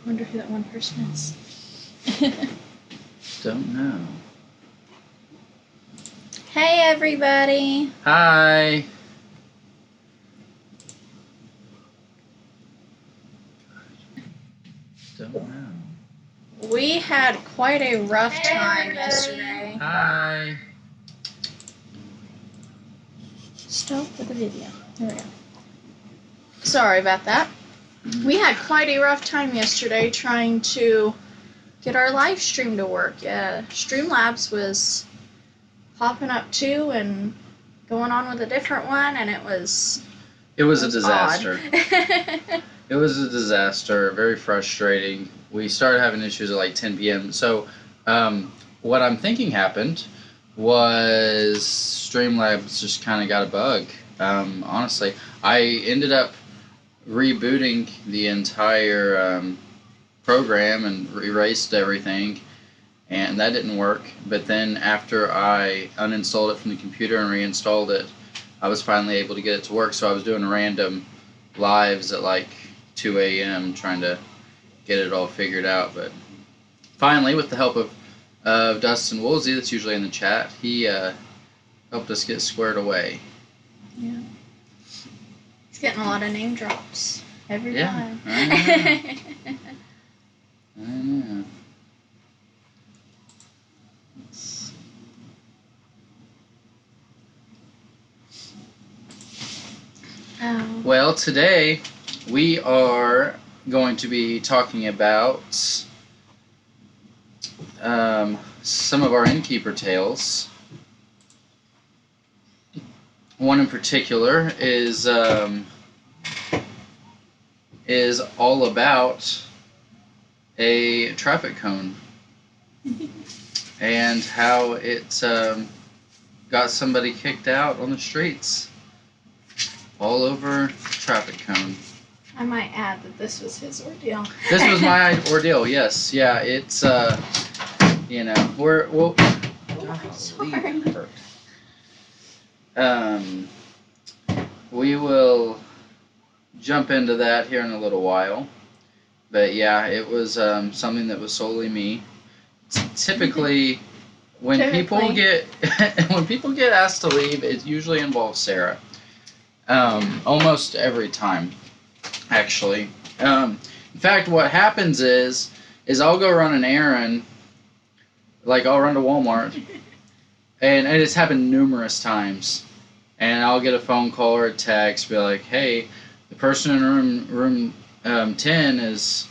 Wonder who that one person is. Don't know. Hey everybody. Hi. Don't know. We had quite a rough time yesterday. Hi. Stop with the video. There we go. Sorry about that. We had quite a rough time yesterday trying to get our live stream to work. Yeah, Streamlabs was popping up too and going on with a different one, and it was a disaster. Odd. It was a disaster. Very frustrating. We started having issues at like 10 p.m. So what I'm thinking happened was Streamlabs just kind of got a bug. Honestly, I ended up rebooting the entire program and erased everything, and that didn't work. But then after I uninstalled it from the computer and reinstalled it, I was finally able to get it to work. So I was doing random lives at like 2 a.m. trying to get it all figured out. But finally, with the help of Dustin Woolsey, that's usually in the chat, he helped us get squared away. Yeah. He's getting a lot of name drops every time. I know. Well, today we are going to be talking about some of our innkeeper tales. One in particular is all about a traffic cone and how it got somebody kicked out on the streets all over traffic cone. I might add that this was his ordeal. This was my ordeal, yes. Yeah, it's, you know, we'll Sorry. We will jump into that here in a little while. But yeah, it was something that was solely me. Typically, when people get asked to leave, it usually involves Sarah. Almost every time, actually. In fact, what happens is I'll go run an errand, like I'll run to Walmart, and it's happened numerous times, and I'll get a phone call or a text, be like, hey, the person in room 10 is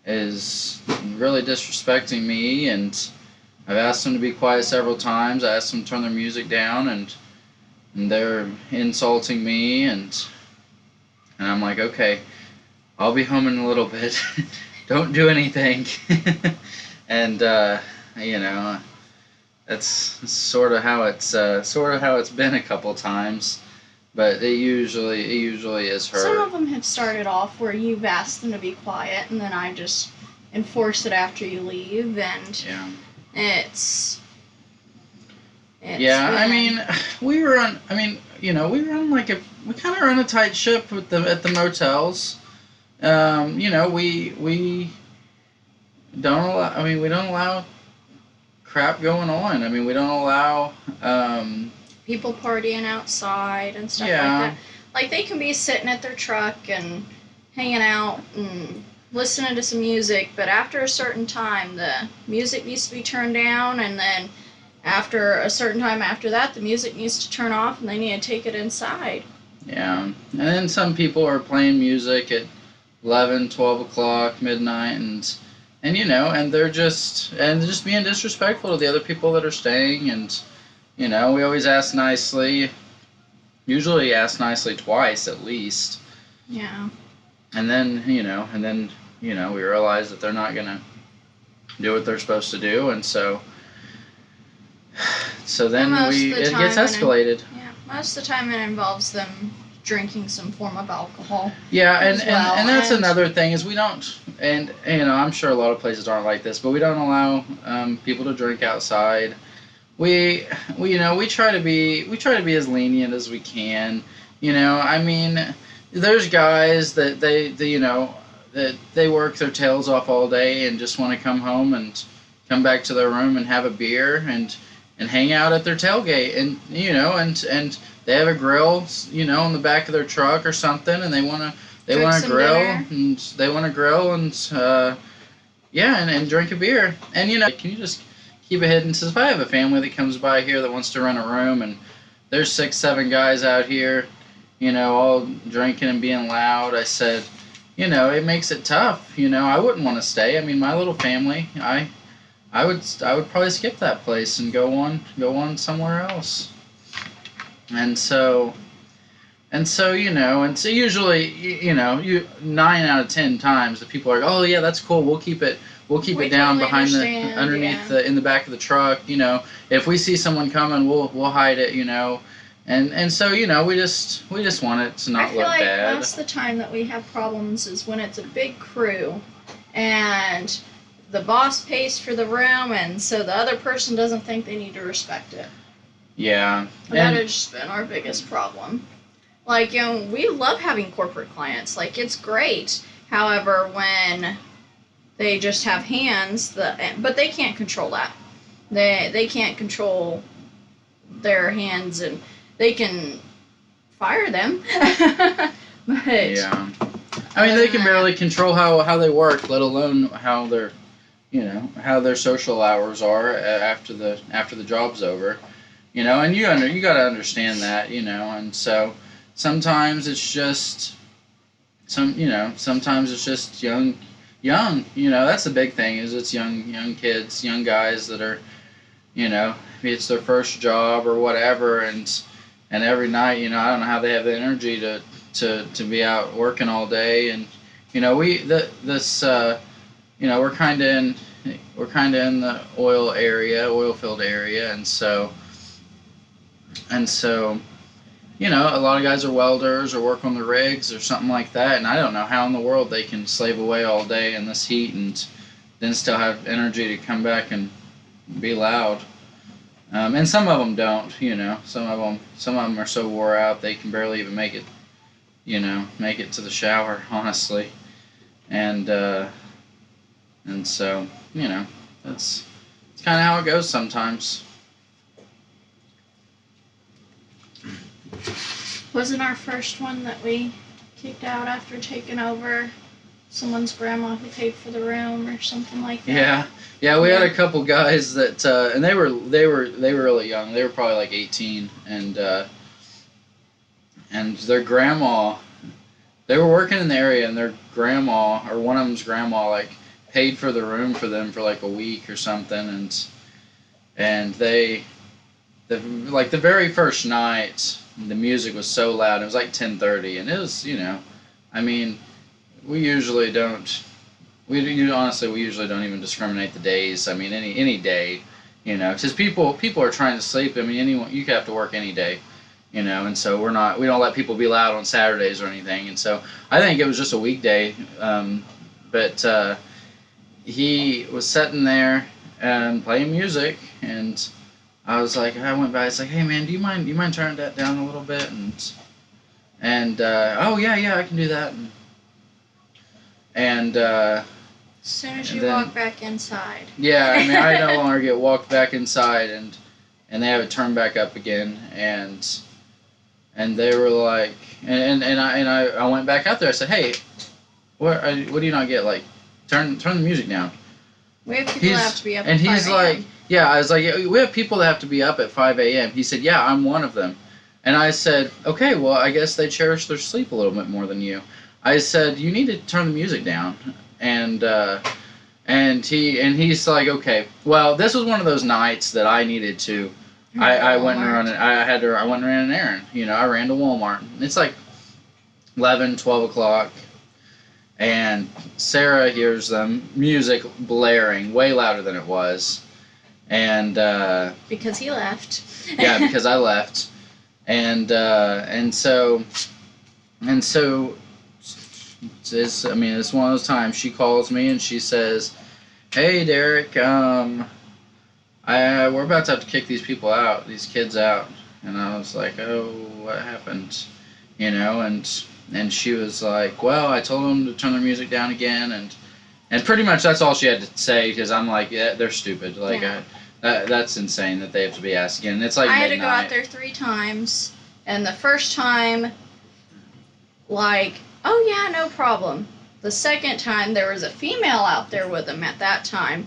really disrespecting me, and I've asked them to be quiet several times. I asked them to turn their music down, and they're insulting me, and I'm like, okay, I'll be home in a little bit. Don't do anything. And you know, that's sort of how it's been a couple times. But it usually is her. Some of them have started off where you've asked them to be quiet, and then I just enforce it after you leave, and yeah. It's yeah, I mean, we run like we kind of run a tight ship at the motels. You know, we don't allow. I mean, we don't allow crap going on. I mean, we don't allow people partying outside and stuff like that. Like, they can be sitting at their truck and hanging out and listening to some music, but after a certain time, the music needs to be turned down, and then after a certain time after that, the music needs to turn off, and they need to take it inside. Yeah, and then some people are playing music at 11, 12 o'clock, midnight, and you know, and they're just being disrespectful to the other people that are staying, and you know, we always ask nicely, usually ask nicely twice at least. Yeah. And then, you know, we realize that they're not gonna do what they're supposed to do, and so then it gets escalated. Most of the time it involves them drinking some form of alcohol. Yeah, and that's another thing is we don't, and you know, I'm sure a lot of places aren't like this, but we don't allow people to drink outside. We try to be as lenient as we can. You know, I mean, there's guys that they you know, that they work their tails off all day and just want to come home and come back to their room and have a beer and hang out at their tailgate, and and they have a grill on the back of their truck or something, and they want to grill dinner. and they want to grill and and drink a beer, and can you just keep it hidden? Says if I have a family that comes by here that wants to rent a room and there's 6-7 guys out here, all drinking and being loud, I said, it makes it tough. I wouldn't want to stay. I mean, my little family, I would probably skip that place and go on somewhere else. And so usually, 9 out of 10 times the people are like, oh yeah, that's cool. We'll keep it down totally behind underneath in the back of the truck. If we see someone coming, we'll hide it. And so we just want it to not look bad. I feel like most of the time that we have problems is when it's a big crew, and the boss pays for the room, and so the other person doesn't think they need to respect it. Yeah. That has just been our biggest problem. Like, we love having corporate clients. Like, it's great. However, when they just have hands, but they can't control that. They can't control their hands, and they can fire them. But yeah. I mean, they can barely control how they work, let alone how their social hours are after the job's over. And you got to understand that, and so sometimes it's just sometimes it's just young, that's the big thing, is it's young kids, young guys that are, maybe it's their first job or whatever, and every night, I don't know how they have the energy to be out working all day, and we're kind of in the oil field area, and so a lot of guys are welders or work on the rigs or something like that, and I don't know how in the world they can slave away all day in this heat and then still have energy to come back and be loud. And some of them don't, some of them are so wore out they can barely even make it to the shower, honestly. And so, that's kind of how it goes sometimes. wasn't our first one that we kicked out after taking over someone's grandma who paid for the room or something like that? Yeah. We had a couple guys that, and they were really young. They were probably like 18, and their grandma, they were working in the area, and their grandma, or one of them's grandma, like paid for the room for them for like a week or something, and the very first night, the music was so loud. It was like 10:30, and it was, I mean, we usually don't even discriminate the days. I mean, any day, because people are trying to sleep. I mean, you have to work any day, and so we don't let people be loud on Saturdays or anything. And so I think it was just a weekday, but he was sitting there and playing music, and I went by. It's like, hey man, do you mind turning that down a little bit? And oh yeah, I can do that. And as soon as you walk back inside. Yeah, I mean, I no longer get walked back inside, and they have it turned back up again, and they were like, and I went back out there. I said, hey, what do you not get? Like, turn the music down. We have people that have to be up. And at 5 he's like, a.m. yeah, I was like, we have people that have to be up at 5 a.m. He said, yeah, I'm one of them. And I said, okay, well, I guess they cherish their sleep a little bit more than you. I said, you need to turn the music down. And he's like, okay. Well, this was one of those nights that I needed to. I went and ran an errand. I ran to Walmart. It's like 11, 12 o'clock. And Sarah hears them music blaring way louder than it was. And because he left. Yeah, because I left. And so it's one of those times she calls me and she says, hey Derek, we're about to have to kick these kids out. And I was like, oh, what happened? And and she was like, well, I told them to turn their music down again, and pretty much that's all she had to say, because I'm like, yeah, they're stupid. Like, that's insane that they have to be asked again. And it's like I had midnight. to go out there 3 times, and the first time, like, oh yeah, no problem. The second time, there was a female out there with them at that time.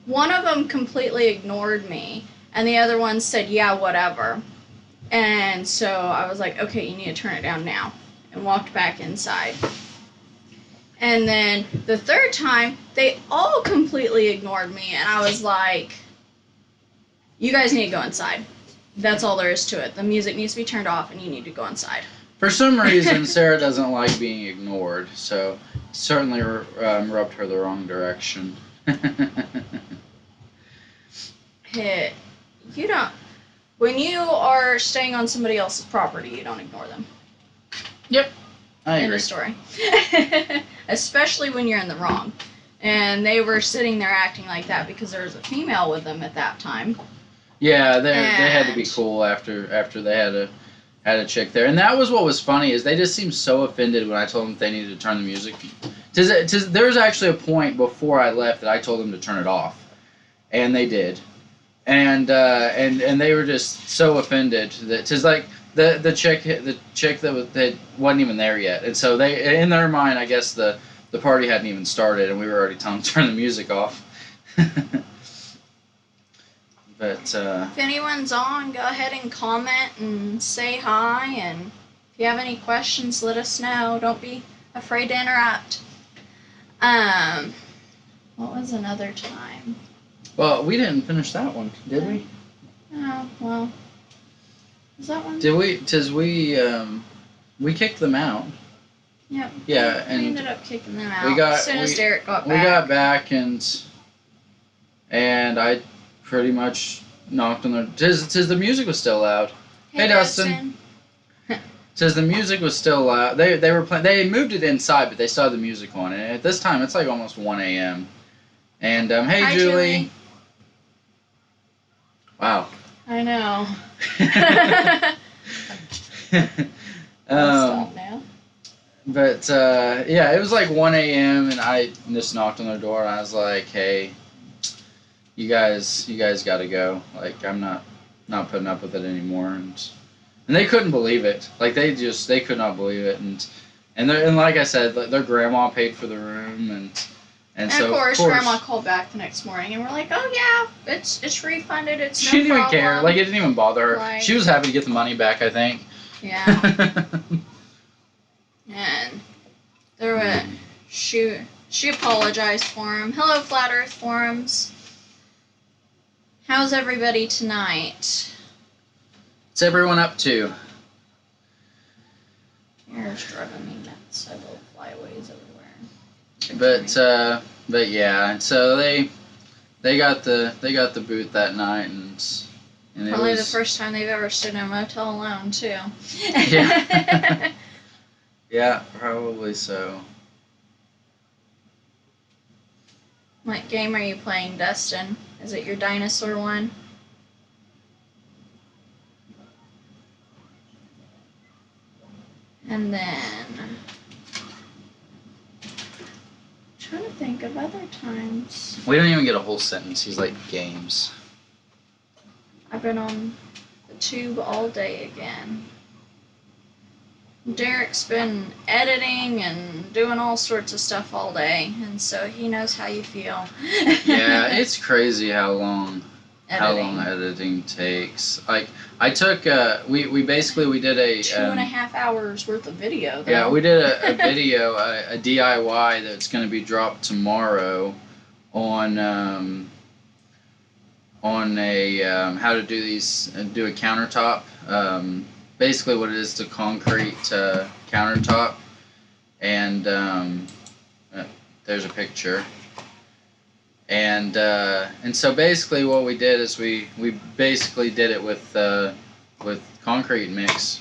One of them completely ignored me, and the other one said, yeah, whatever. And so I was like, okay, you need to turn it down now, and walked back inside. And then the third time, they all completely ignored me, and I was like, you guys need to go inside. That's all there is to it. The music needs to be turned off, and you need to go inside. For some reason, Sarah doesn't like being ignored, so certainly rubbed her the wrong direction. You don't. When you are staying on somebody else's property, you don't ignore them. Yep, I agree. End of story. Especially when you're in the wrong. And they were sitting there acting like that because there was a female with them at that time. Yeah, they had to be cool after they had a chick there, and that was what was funny, is they just seemed so offended when I told them they needed to turn the music. There was actually a point before I left that I told them to turn it off, and they did, and they were just so offended that, cause like the chick that wasn't even there yet, and so they, in their mind, I guess the party hadn't even started, and we were already telling them to turn the music off. But if anyone's on, go ahead and comment and say hi, and if you have any questions, let us know. Don't be afraid to interrupt. What was another time? Well, we didn't finish that one, did we? Oh, well. Was that one? Did we? 'Cause we kicked them out. Yep. Yeah, we ended up kicking them out as soon as Derek got back. We got back, and I pretty much knocked on their. Tis the music was still loud. Hey Dustin. Tis the music was still loud. They were playing. They moved it inside, but they still had the music on. And at this time, it's like almost 1 a.m. And hey, hi, Julie. Wow. I know. Stop now. But yeah, it was like 1 a.m. and I just knocked on their door, and I was like, "Hey, you guys got to go. Like, I'm not putting up with it anymore." And they couldn't believe it. Like, they could not believe it. And like I said, their grandma paid for the room, and so of course, Grandma called back the next morning, and we're like, "Oh yeah, it's refunded. It's no problem." She didn't even care. Like, it didn't even bother her. Like, she was happy to get the money back, I think. Yeah. And there were she apologized for him. Hello, Flat Earth Forums. How's everybody tonight? What's everyone up to? You're driving me nuts. I love flyaways everywhere. But yeah, and so they got the boot that night, and probably the first time they've ever stood in a motel alone too. Yeah. Yeah, probably so. What game are you playing, Dustin? Is it your dinosaur one? And then trying to think of other times. We don't even get a whole sentence. He's like, games. I've been on the tube all day again. Derek's been editing and doing all sorts of stuff all day, and so he knows how you feel. Yeah, it's crazy how long editing takes. Like, I took we basically did a 2.5 hours worth of video though. Yeah, we did a video, a DIY that's going to be dropped tomorrow on a how to do a countertop. Basically what it is, to concrete countertop, and there's a picture. And so basically what we did is we basically did it with concrete mix,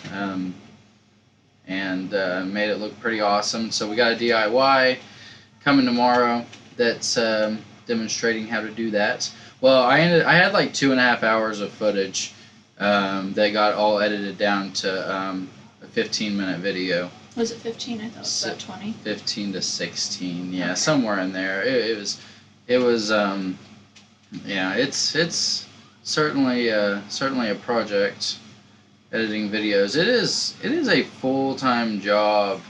and made it look pretty awesome. So we got a DIY coming tomorrow that's demonstrating how to do that. Well, I had like 2.5 hours of footage that got all edited down to a 15-minute video. Was it 15? I thought it was about 20. 15 to 16, yeah, okay. Somewhere in there. It was yeah, it's certainly a project, editing videos. It is a full-time job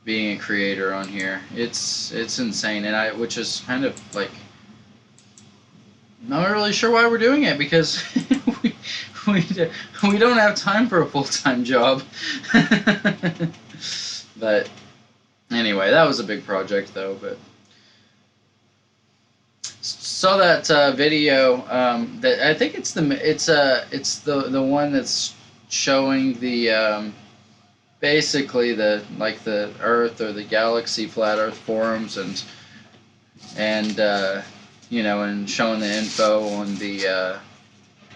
being a creator on here. It's insane, and which is kind of like, not really sure why we're doing it, because we don't have time for a full-time job. But anyway, that was a big project though. But saw that video, that I think it's the one that's showing the basically the Earth or the galaxy flat Earth forums, and you know, and showing the info on the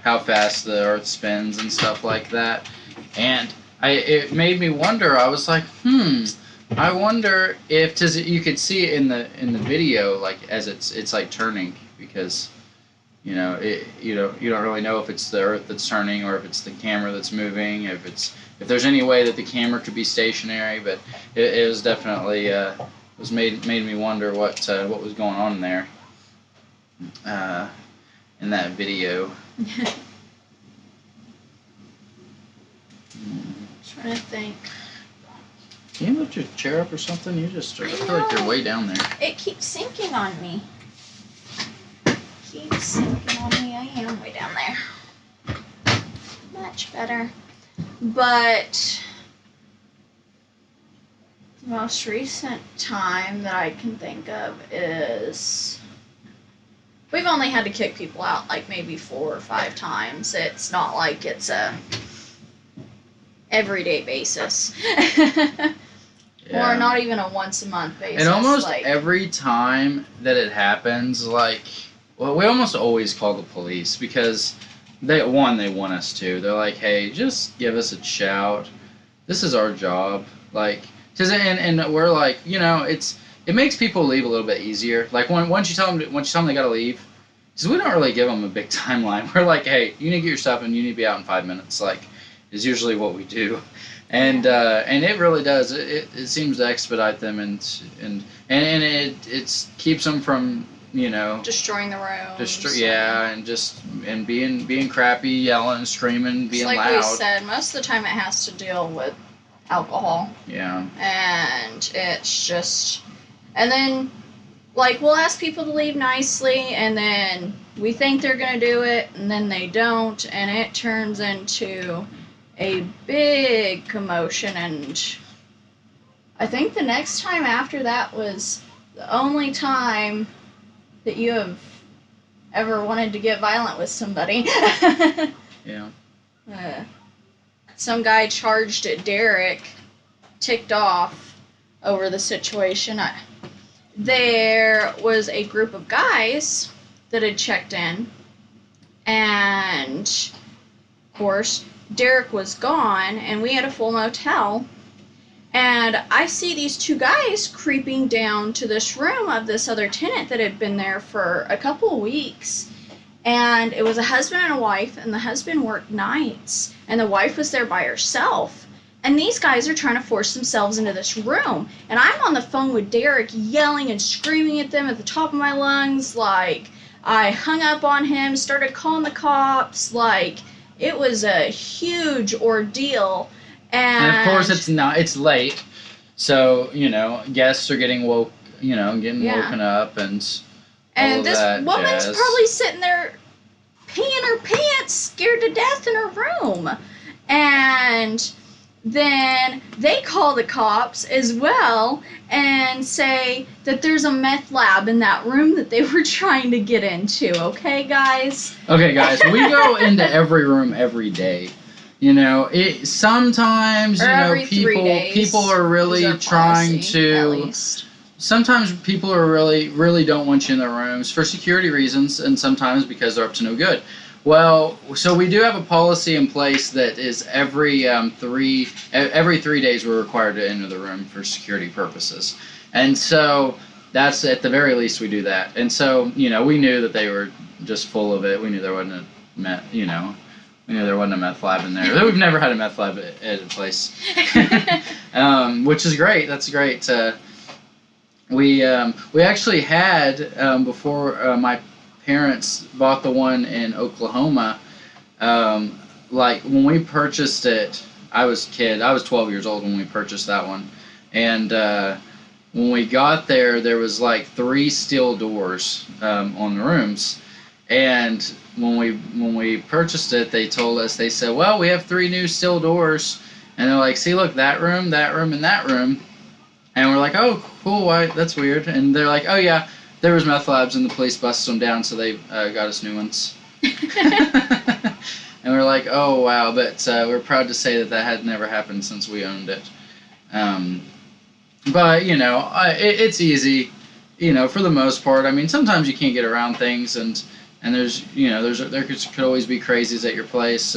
how fast the Earth spins and stuff like that. And it made me wonder. I was like, I wonder if, cause you could see it in the video, like as it's like turning, because you know you don't really know if it's the Earth that's turning or if it's the camera that's moving, if there's any way that the camera could be stationary. But it was definitely made me wonder what was going on there in that video. Trying to think. Can you lift your chair up or something? I feel like you're way down there. It keeps sinking on me. I am way down there. Much better. But the most recent time that I can think of is, we've only had to kick people out like maybe 4 or 5 times. It's not like it's a everyday basis. Yeah. Or not even a once a month basis. And almost every time that it happens, we almost always call the police, because they want us to. They're like, hey, just give us a shout. This is our job. And we're like, you know, it makes people leave a little bit easier. Like once you tell them they gotta leave, because we don't really give them a big timeline. We're like, hey, you need to get your stuff and you need to be out in 5 minutes. Is usually what we do, and it really does. It seems to expedite them, and it keeps them from, you know, destroying the room. and being crappy, yelling, screaming, being loud. Like we said, most of the time it has to deal with alcohol. Yeah. And it's just, and then we'll ask people to leave nicely, and then we think they're gonna do it, and then they don't, and it turns into a big commotion. And I think the next time after that was the only time that you have ever wanted to get violent with somebody. Yeah. Some guy charged at Derek, ticked off over the situation. There was a group of guys that had checked in, and of course Derek was gone, and we had a full motel, and I see these 2 guys creeping down to this room of this other tenant that had been there for a couple of weeks, and it was a husband and a wife, and the husband worked nights, and the wife was there by herself, and these guys are trying to force themselves into this room, and I'm on the phone with Derek yelling and screaming at them at the top of my lungs. I hung up on him, started calling the cops. It was a huge ordeal. And of course it's late, so, you know, guests are getting woken up, and this woman's probably sitting there peeing her pants, scared to death in her room. And then they call the cops as well and say that there's a meth lab in that room that they were trying to get into. Okay, guys? Okay, guys, we go into every room every day. You know, sometimes, you know, people are really trying to. Sometimes people are really don't want you in their rooms for security reasons, and sometimes because they're up to no good. Well, so we do have a policy in place that is every 3 days we're required to enter the room for security purposes, and so that's at the very least we do that. And so, you know, we knew that they were just full of it. We knew there wasn't We knew there wasn't a meth lab in there. We've never had a meth lab at a place, which is great. That's great. We actually had before my parents bought the one in Oklahoma. Like when we purchased it, I was a kid. I was 12 years old when we purchased that one, and when we got there, there was like 3 steel doors on the rooms, and when we purchased it, they told us, they said, well, we have 3 new steel doors, and they're like, see, look, that room, and that room, and we're like, oh, cool, why? That's weird, and they're like, oh yeah, there was meth labs, and the police busted them down, so they got us new ones. And we're like, oh wow, but we're proud to say that had never happened since we owned it. But you know, it's easy, you know, for the most part. I mean, sometimes you can't get around things, and there's, you know, there could always be crazies at your place,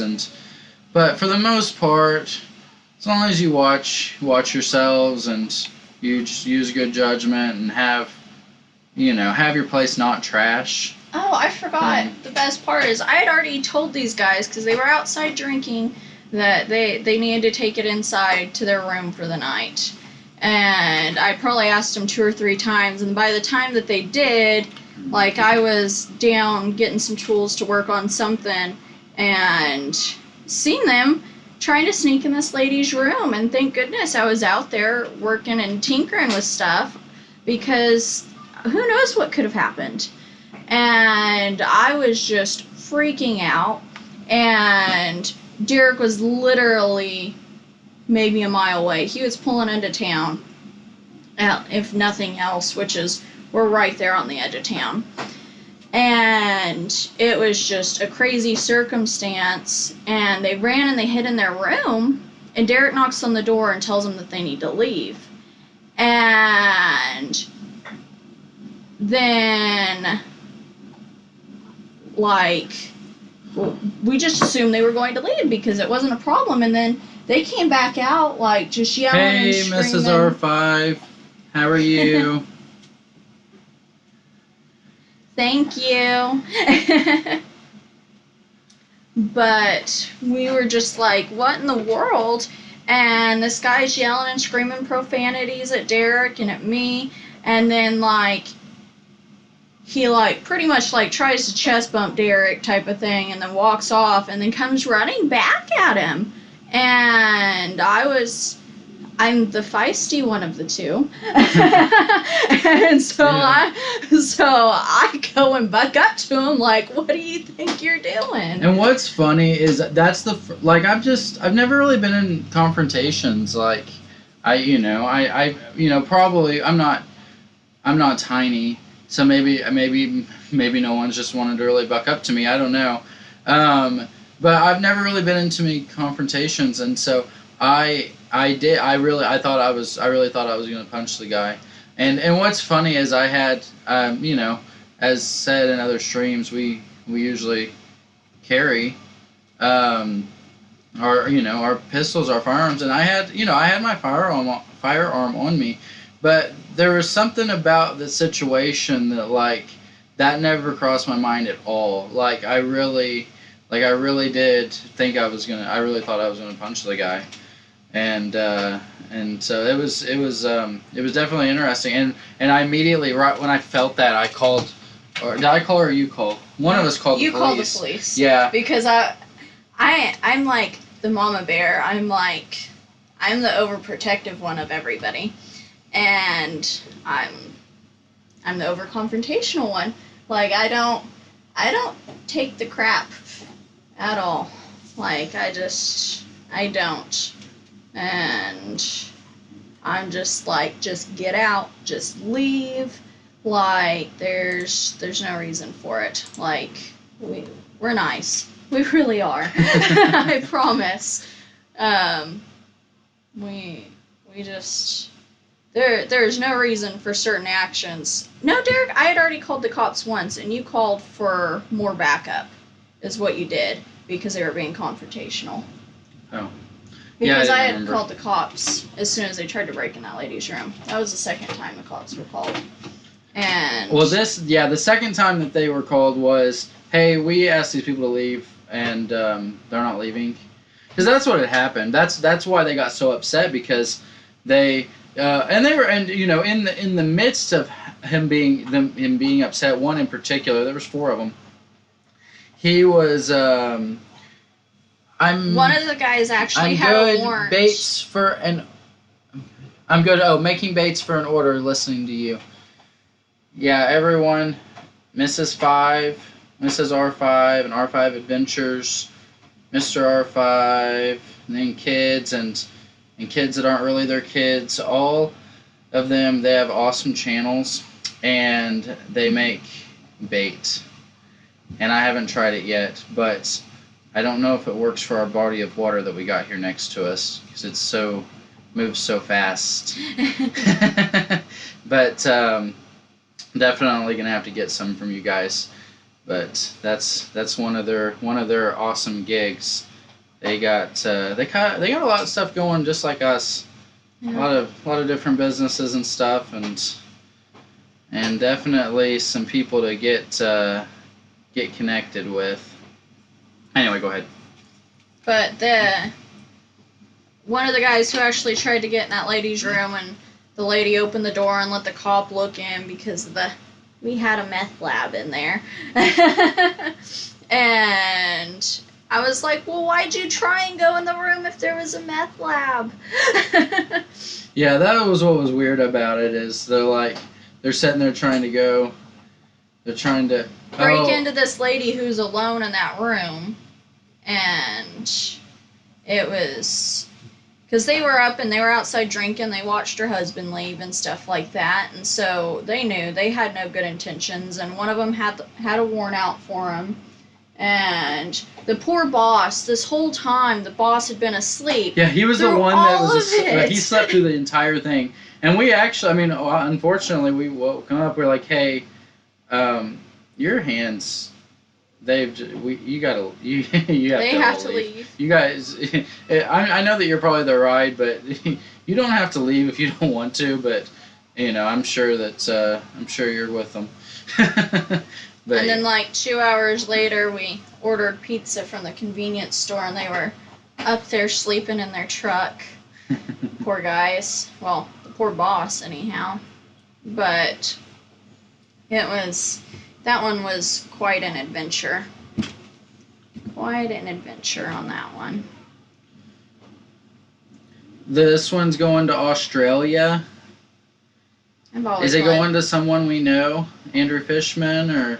but for the most part, as long as you watch yourselves and you just use good judgment and have your place not trash. Oh, I forgot. The best part is I had already told these guys, because they were outside drinking, that they needed to take it inside to their room for the night. And I probably asked them 2 or 3 times, and by the time that they did, like, I was down getting some tools to work on something, and seen them trying to sneak in this lady's room, and thank goodness I was out there working and tinkering with stuff, because who knows what could have happened. And I was just freaking out, and Derek was literally maybe a mile away. He was pulling into town, if nothing else, which is, we're right there on the edge of town. And it was just a crazy circumstance, and they ran and they hid in their room, and Derek knocks on the door and tells them that they need to leave. And then, like, we just assumed they were going to leave because it wasn't a problem, and then they came back out, like, just yelling and screaming. Hey, Mrs. R5, how are you? Thank you. But we were just like, what in the world? And this guy's yelling and screaming profanities at Derek and at me, and then, like, he, like, pretty much, like, tries to chest bump Derek type of thing, and then walks off, and then comes running back at him. And I'm the feisty one of the two. And so yeah. I go and buck up to him like, what do you think you're doing? And what's funny is that's I've never really been in confrontations. Like, probably I'm not tiny. So maybe no one's just wanted to really buck up to me. I don't know. But I've never really been into many confrontations, and so I thought I really thought I was going to punch the guy. And what's funny is I had as said in other streams, we usually carry our pistols, our firearms, and I had my firearm on me. But there was something about the situation that never crossed my mind at all. I really did think I really thought I was gonna punch the guy, and so it was definitely interesting. And I immediately, right when I felt that, I called, or did I call or you called? One of us called the police. You called the police. Yeah. Because I'm like the mama bear. I'm the overprotective one of everybody. And I'm the over-confrontational one. Like, I don't take the crap at all. Like, I don't. And I'm just like, just get out, just leave. Like, there's no reason for it. Like, we're nice. We really are. I promise. We just... There's no reason for certain actions. No, Derek, I had already called the cops once, and you called for more backup, is what you did, because they were being confrontational. Oh. Because I had called the cops as soon as they tried to break in that lady's room. That was the second time the cops were called. And... Well, the second time that they were called was, hey, we asked these people to leave, and they're not leaving. Because that's what had happened. That's why they got so upset, because they in the midst of him being upset. One in particular, there was 4 of them. He was one of the guys actually had a warrant. Baits for an. I'm good. Oh, making baits for an order. Listening to you. Yeah, everyone. Mrs. 5, Mrs. R5, and R5 Adventures, Mr. R5, and then kids and kids that aren't really their kids. All of them, they have awesome channels, and they make bait. And I haven't tried it yet, but I don't know if it works for our body of water that we got here next to us, because it's moves so fast. But definitely gonna have to get some from you guys. But that's one of their awesome gigs. They got they got a lot of stuff going just like us. Yeah. A lot of different businesses and stuff, and definitely some people to get connected with. Anyway, go ahead. But one of the guys who actually tried to get in that lady's room, and the lady opened the door and let the cop look in because we had a meth lab in there. And I was like, well, why'd you try and go in the room if there was a meth lab? Yeah, that was what was weird about it, is they're sitting there trying to break into this lady who's alone in that room. And it was because they were up and they were outside drinking. They watched her husband leave and stuff like that, and so they knew they had no good intentions. And one of them had a warrant out for him. And the poor boss, this whole time, the boss had been asleep. Yeah, he was the one that was he slept through the entire thing. And we actually, unfortunately, we woke up. We're like, hey, your hands. You have to leave. You guys, I know that you're probably the ride, but you don't have to leave if you don't want to. But I'm sure you're with them. But, and then 2 hours later, we ordered pizza from the convenience store, and they were up there sleeping in their truck. Poor guys. Well, the poor boss, anyhow. But that one was quite an adventure. Quite an adventure on that one. This one's going to Australia. Is it going to someone we know? Andrew Fishman, or...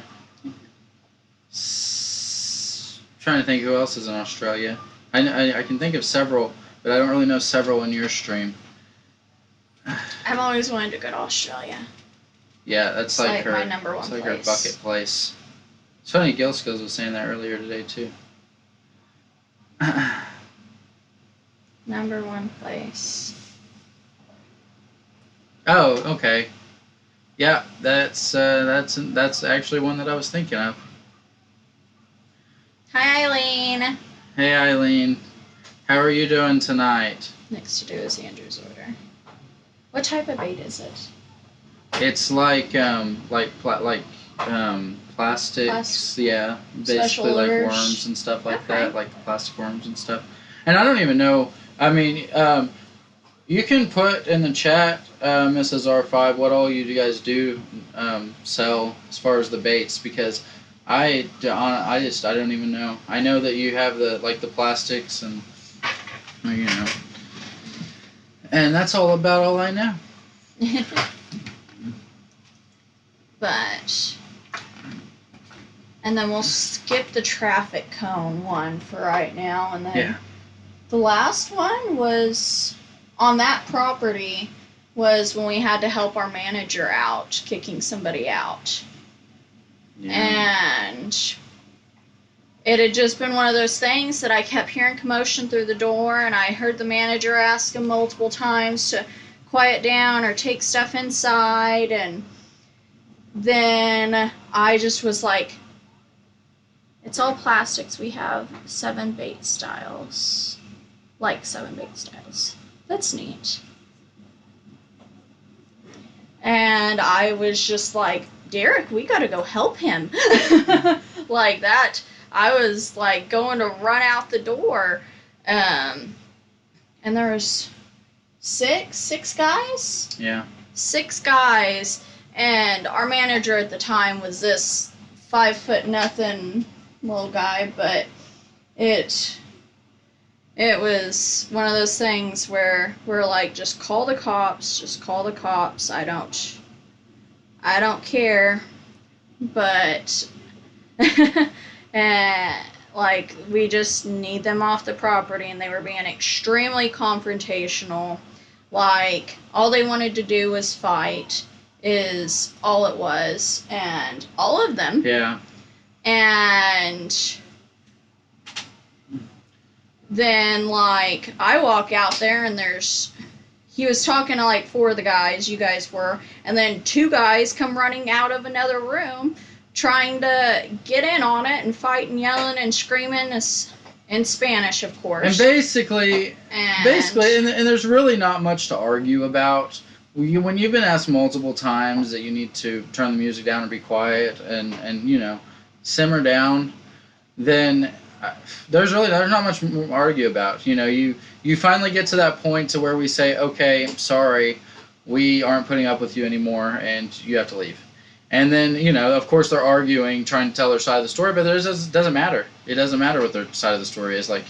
trying to think who else is in Australia. I can think of several, but I don't really know several in your stream. I've always wanted to go to Australia. Yeah, that's like her. My number one it's like place. Her bucket place. It's funny, Gilskills was saying that earlier today too. Number one place. Oh, okay. Yeah, that's actually one that I was thinking of. Hi, Eileen. Hey, Eileen. How are you doing tonight? Next to do is Andrew's order. What type of bait is it? It's plastics. Yeah, basically like worms and stuff like that, like plastic worms and stuff. And I don't even know. You can put in the chat, Mrs. R5, what all you guys do sell as far as the baits, because I don't even know. I know that you have the plastics and and that's all I know. But and then we'll skip the traffic cone one for right now, and then the last one was on that property was when we had to help our manager out, kicking somebody out. Yeah. And it had just been one of those things that I kept hearing commotion through the door, and I heard the manager ask him multiple times to quiet down or take stuff inside, and then I just was like, it's all plastics. We have 7 bait styles. Like 7 bait styles. That's neat. And I was just like, Derek, we gotta go help him. Like that. I was like going to run out the door, and there was six guys. Yeah. 6 guys, and our manager at the time was this 5'0" little guy, but it was one of those things where we're like, just call the cops, I don't care, but like, we just need them off the property, and they were being extremely confrontational. Like, all they wanted to do was fight, is all it was, and all of them. Yeah. And then, like, I walk out there, and he was talking to, like, 4 of the guys, you guys were, and then 2 guys come running out of another room, trying to get in on it, and fight and yelling and screaming in Spanish, of course. And basically, and there's really not much to argue about. When you've been asked multiple times that you need to turn the music down or be quiet and you know, simmer down, then there's not much more to argue about. You know, you finally get to that point to where we say, okay, sorry, we aren't putting up with you anymore, and you have to leave. And then, you know, of course they're arguing, trying to tell their side of the story, but it doesn't matter. It doesn't matter what their side of the story is. Like,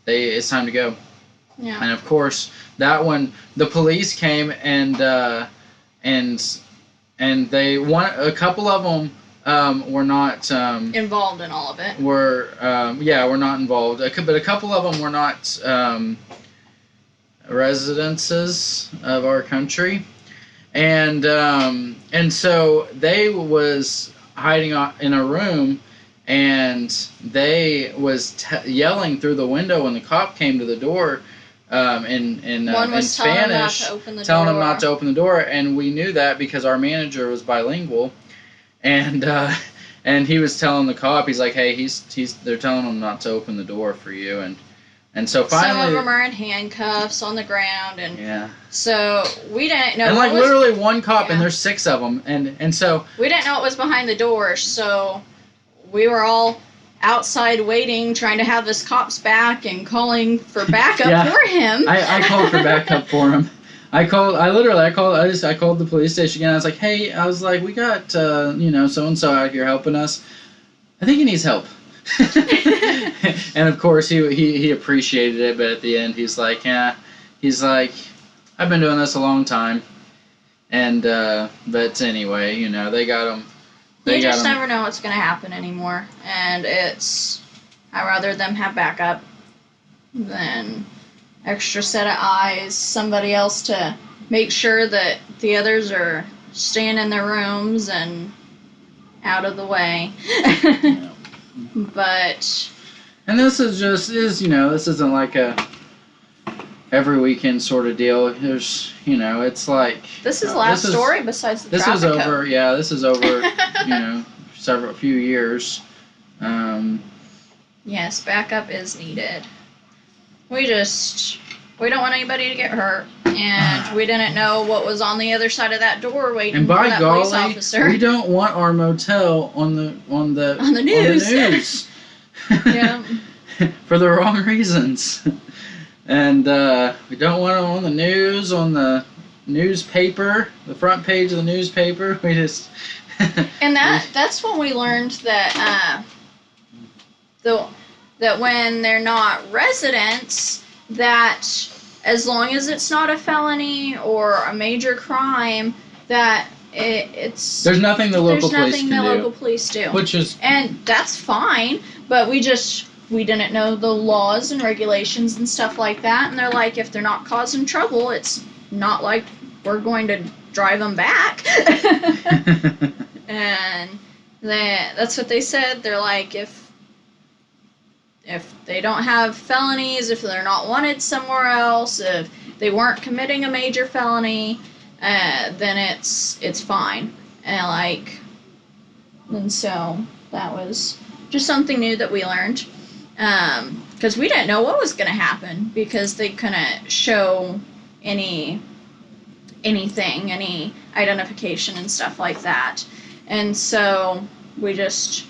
it's time to go. Yeah. And of course, that one, the police came and a couple of them were not involved in all of it. Were not involved. But a couple of them were not residences of our country. And so they was hiding in a room, and they was yelling through the window when the cop came to the door, in Spanish, telling them not to open the door. And we knew that because our manager was bilingual, and he was telling the cop, he's like, hey, they're telling him not to open the door for you, and so finally, some of them are in handcuffs on the ground, and yeah. So we didn't know. And like literally one cop, and there's 6 of them, and so we didn't know what was behind the door. So we were all outside waiting, trying to have this cop's back and calling for backup for him. I called for backup for him. I called the police station again. I was like, hey, we got so and so out here helping us. I think he needs help. And of course he appreciated it, but at the end he's like, I've been doing this a long time, and but anyway, you know, they got him. You just never know what's gonna happen anymore, and I'd rather them have backup than extra set of eyes, somebody else to make sure that the others are staying in their rooms and out of the way. But this isn't like a every weekend sort of deal. There's, it's like this is the last story besides the traffic code. This is over a few years. Yes, backup is needed. We don't want anybody to get hurt, and we didn't know what was on the other side of that door waiting for that police officer. We don't want our motel on the news. Yeah. For the wrong reasons. And we don't want them on the news, on the newspaper, the front page of the newspaper. We just and that's when we learned that that when they're not residents, that as long as it's not a felony or a major crime, that there's nothing the local police do. And that's fine, but we didn't know the laws and regulations and stuff like that, and they're like, if they're not causing trouble, it's not like we're going to drive them back. And that's what they said. They're like, if they don't have felonies, if they're not wanted somewhere else, if they weren't committing a major felony, then it's fine. And so that was just something new that we learned, because we didn't know what was going to happen, because they couldn't show any identification and stuff like that. And so we just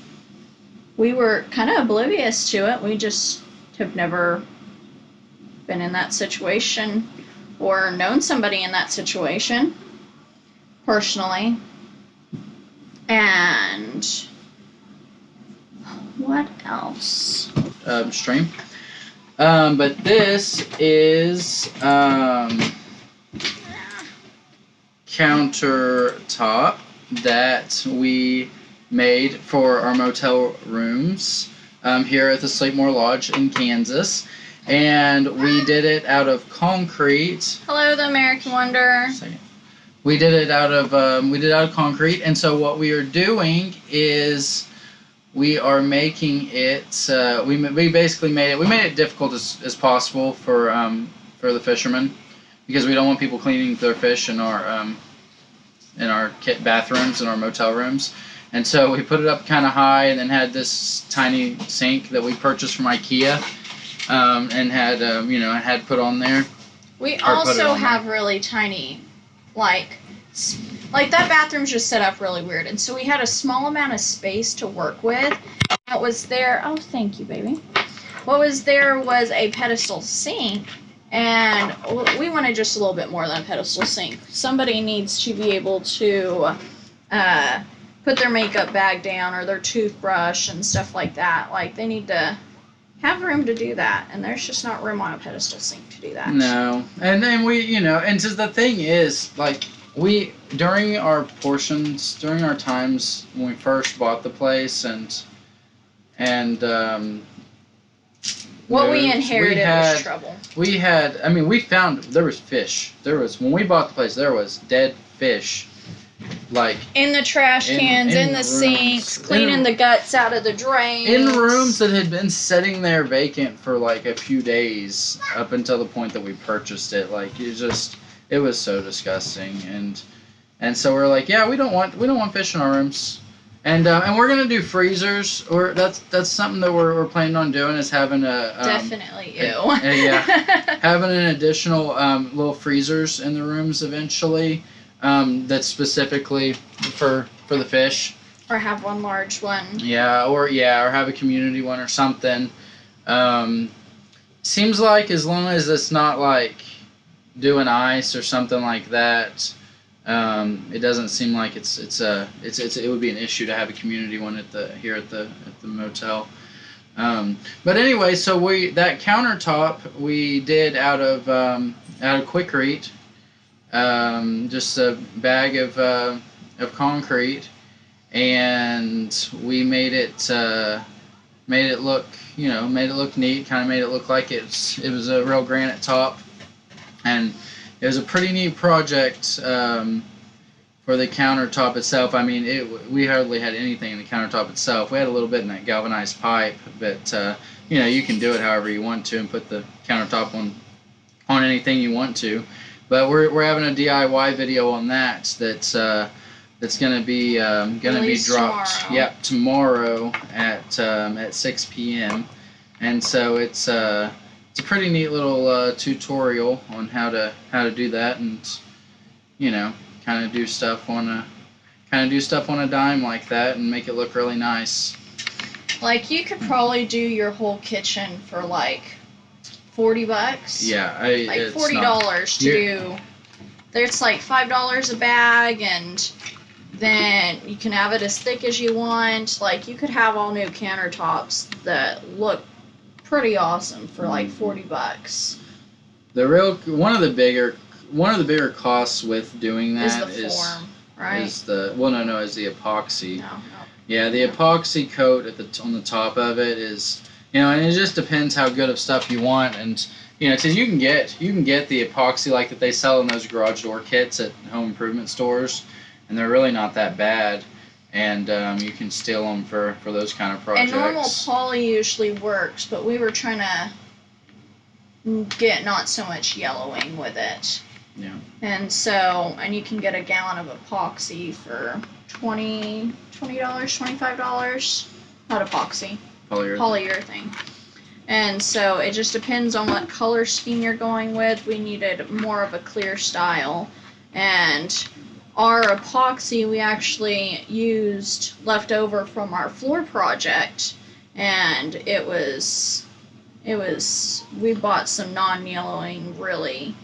we were kind of oblivious to it. We just have never been in that situation or known somebody in that situation personally. And what else? Stream. But this is countertop that we made for our motel rooms here at the Sleepmore Lodge in Kansas. And we did it out of concrete. Hello, the American Wonder. We did it out of concrete, and so what we are doing is we are making it. We basically made it difficult as possible for the fishermen, because we don't want people cleaning their fish in our bathrooms and our motel rooms. And so we put it up kind of high, and then had this tiny sink that we purchased from IKEA, and had put on there. We also have really tiny, like that bathroom's just set up really weird, and so we had a small amount of space to work with. What was there? Oh, thank you, baby. What was there was a pedestal sink, and we wanted just a little bit more than a pedestal sink. Somebody needs to be able to put their makeup bag down or their toothbrush and stuff like that. Like, they need to have room to do that, and there's just not room on a pedestal sink to do that. No. And then and so the thing is, like, during our times when we first bought the place and what we inherited was trouble. We found there was fish. When we bought the place, there was dead fish, like in the trash cans, in the sinks, cleaning the guts out of the drains. In rooms that had been sitting there vacant for like a few days up until the point that we purchased it. Like, it was so disgusting, and so we're like, yeah, we don't want fish in our rooms, and we're gonna do freezers, or that's something that we're planning on doing, is having definitely having an additional little freezers in the rooms eventually, that's specifically for the fish, or have one large one. Or have a community one or something. Seems like as long as it's not like doing ice or something like that, it doesn't seem like it would be an issue to have a community one here at the motel. But anyway, so that countertop we did out of Quikrete, just a bag of concrete, and we made it look neat, kind of made it look like it was a real granite top. And it was a pretty neat project for the countertop itself. I mean, we hardly had anything in the countertop itself. We had a little bit in that galvanized pipe, but you can do it however you want to and put the countertop on anything you want to. But we're having a DIY video on that's going to be dropped. Tomorrow. Yep, tomorrow at 6 p.m. And so it's a pretty neat little tutorial on how to do that, and kind of do stuff on a dime like that and make it look really nice. Like, you could probably do your whole kitchen for like $40. Yeah, like $40 to do. There's like $5 a bag, and then you can have it as thick as you want. Like, you could have all new countertops that look pretty awesome for like $40. One of the bigger costs with doing that is the form, right? Is the epoxy. No. Yeah, the epoxy coat on the top of it is, and it just depends how good of stuff you want, and because you can get the epoxy like that they sell in those garage door kits at home improvement stores, and they're really not that bad. And you can steal them for those kind of projects. And normal poly usually works, but we were trying to get not so much yellowing with it. Yeah. And you can get a gallon of epoxy for $20, $25. Not epoxy. Polyurethane. And so it just depends on what color scheme you're going with. We needed more of a clear style. And our epoxy we actually used left over from our floor project, and it was we bought some non-yellowing really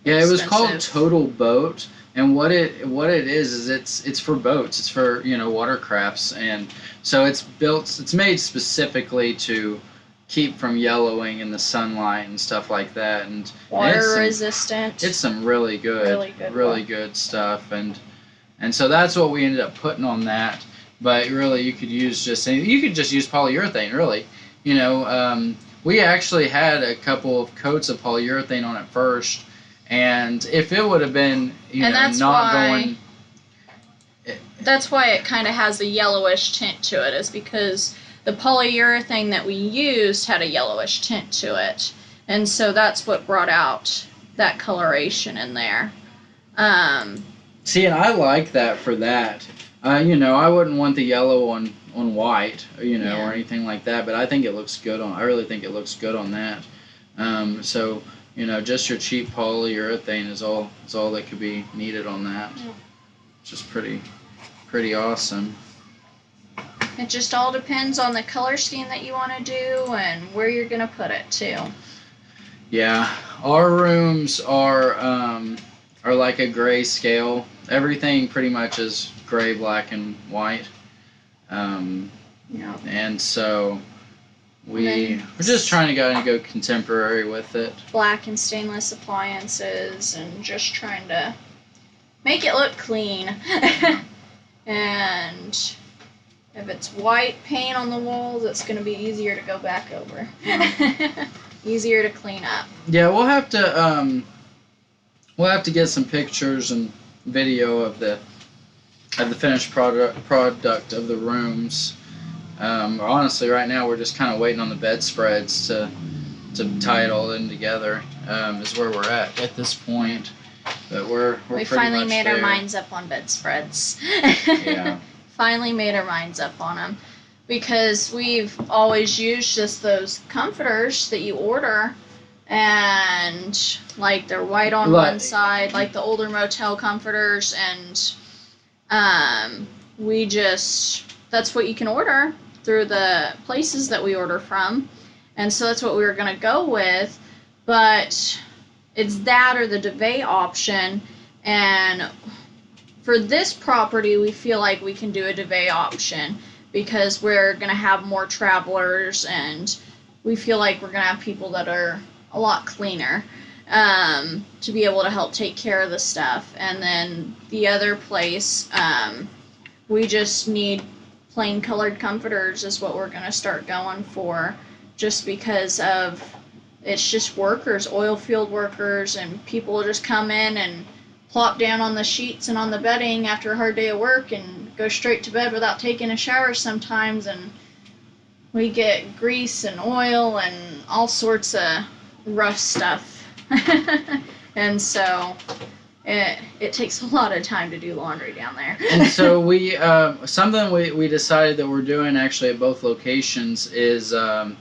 Yeah, it was called expensive. Total Boat, and what it is it's for boats. It's for, you know, watercrafts, and so it's made specifically to keep from yellowing in the sunlight and stuff like that, and Water resistant. It's some really good stuff, and so that's what we ended up putting on that. But really, you could just use polyurethane, really. You know, we actually had a couple of coats of polyurethane on it first, and if it would have been, that's why it kind of has a yellowish tint to it, is because the polyurethane that we used had a yellowish tint to it, and so that's what brought out that coloration in there. See, and I like that for that. You know, I wouldn't want the yellow on white, you know, or anything like that. But I think it looks good on. I really think it looks good on that. So, you know, just your cheap polyurethane is all that could be needed on that. Yeah. Which is pretty awesome. It just all depends on the color scheme that you want to do and where you're gonna put it too. Yeah, our rooms are like a gray scale. Everything pretty much is gray, black, and white. And so we're just trying to go contemporary with it. Black and stainless appliances, and just trying to make it look clean. And if it's white paint on the walls, it's going to be easier to go back over. Easier to clean up. Yeah, we'll have to get some pictures and video of the finished product of the rooms. Honestly, right now we're just kind of waiting on the bedspreads to tie it all in together. Is where we're at this point. But we finally made there. Our minds up on bedspreads. Yeah. Finally made our minds up on them, because we've always used just those comforters that you order, and like they're white on one side, like the older Motel comforters, and that's what you can order through the places that we order from, and so that's what we were going to go with, but it's that or the duvet option, and for this property we feel like we can do a duvet option because we're going to have more travelers, and we feel like we're going to have people that are a lot cleaner to be able to help take care of the stuff. And then the other place, we just need plain colored comforters is what we're going to start going for, just because of it's just workers, oil field workers, and people will just come in and plop down on the sheets and on the bedding after a hard day of work and go straight to bed without taking a shower sometimes, and we get grease and oil and all sorts of rough stuff. And so it takes a lot of time to do laundry down there. And so we something we decided that we're doing actually at both locations is we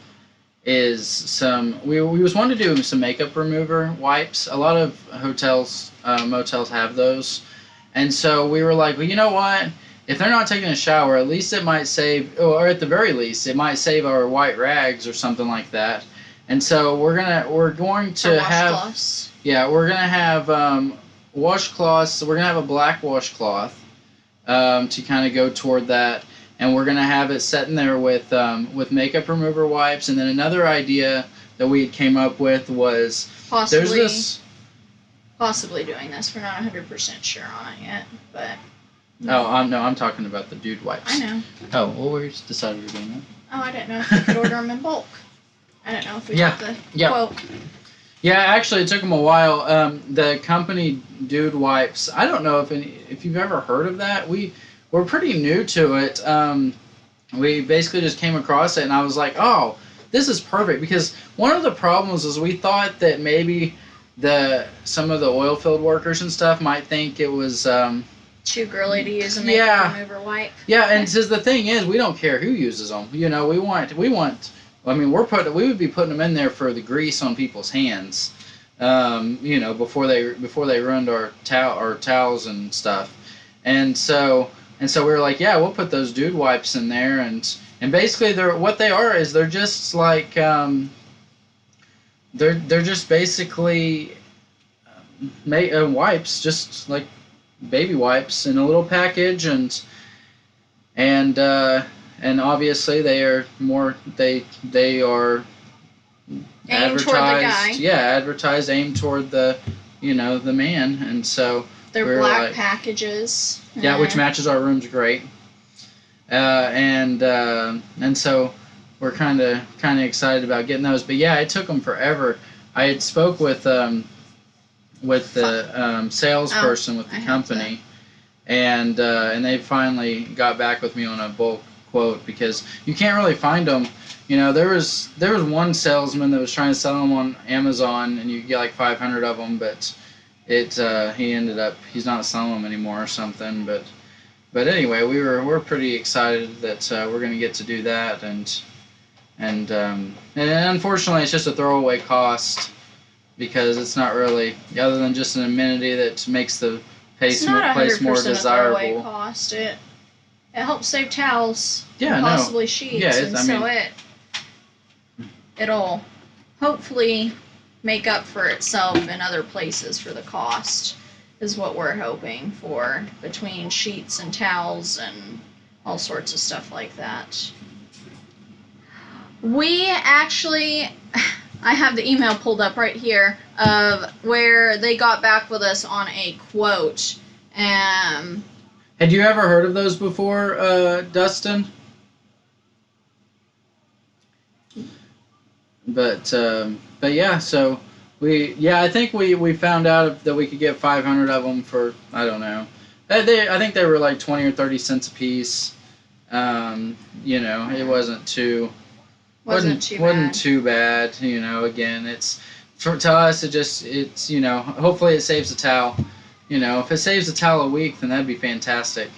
was wanting to do some makeup remover wipes. A lot of hotels, motels have those, and so we were like, well, you know what? If they're not taking a shower, at least it might save, or at the very least, it might save our white rags or something like that. And so we're going to have washcloths. Yeah, we're gonna have washcloths. So we're gonna have a black washcloth to kind of go toward that. And we're gonna have it set in there with makeup remover wipes. And then another idea that we came up with was possibly doing this. We're not 100% sure on it yet, but. Oh, no, I'm talking about the dude wipes. I know. Oh, well, we just decided we're doing that. Oh, I didn't know if we could order them in bulk. I don't know if we got the quote. Yeah, actually, it took them a while. The company Dude Wipes. I don't know if you've ever heard of that. We're pretty new to it. We basically just came across it, and I was like, oh, this is perfect, because one of the problems is we thought that maybe some of the oil field workers and stuff might think it was too girly to use a makeup remover wipe. Yeah, and since the thing is, we don't care who uses them. You know, we want. I mean, we would be putting them in there for the grease on people's hands. You know, before they ruined our towels and stuff. And so And so we were like, yeah, we'll put those dude wipes in there, and basically they're just like they're just basically wipes, just like baby wipes in a little package, and obviously they are aimed toward the guy. Yeah, advertised, aimed toward the the man, and so they're black packages. Yeah, which matches our rooms great. And so we're kind of excited about getting those. But yeah, it took them forever. I had spoke with the salesperson with the company, and they finally got back with me on a bulk quote, because you can't really find them. There was one salesman that was trying to sell them on Amazon, and you could get like 500 of them, but he's not selling them anymore or something. But anyway, we're pretty excited that we're going to get to do that, and unfortunately it's just a throwaway cost, because it's not really, other than just an amenity that makes the place more desirable. It's not 100% a throwaway cost. It helps save towels, and possibly sheets, it'll hopefully make up for itself in other places for the cost, is what we're hoping for, between sheets and towels and all sorts of stuff like that. We actually, I have the email pulled up right here of where they got back with us on a quote. Had you ever heard of those before, Dustin? But yeah, so I think we found out that we could get 500 of them for, I don't know. I think they were like 20 or 30 cents a piece. It wasn't too bad. Again, it's to us. It's hopefully it saves a towel. If it saves a towel a week, then that'd be fantastic.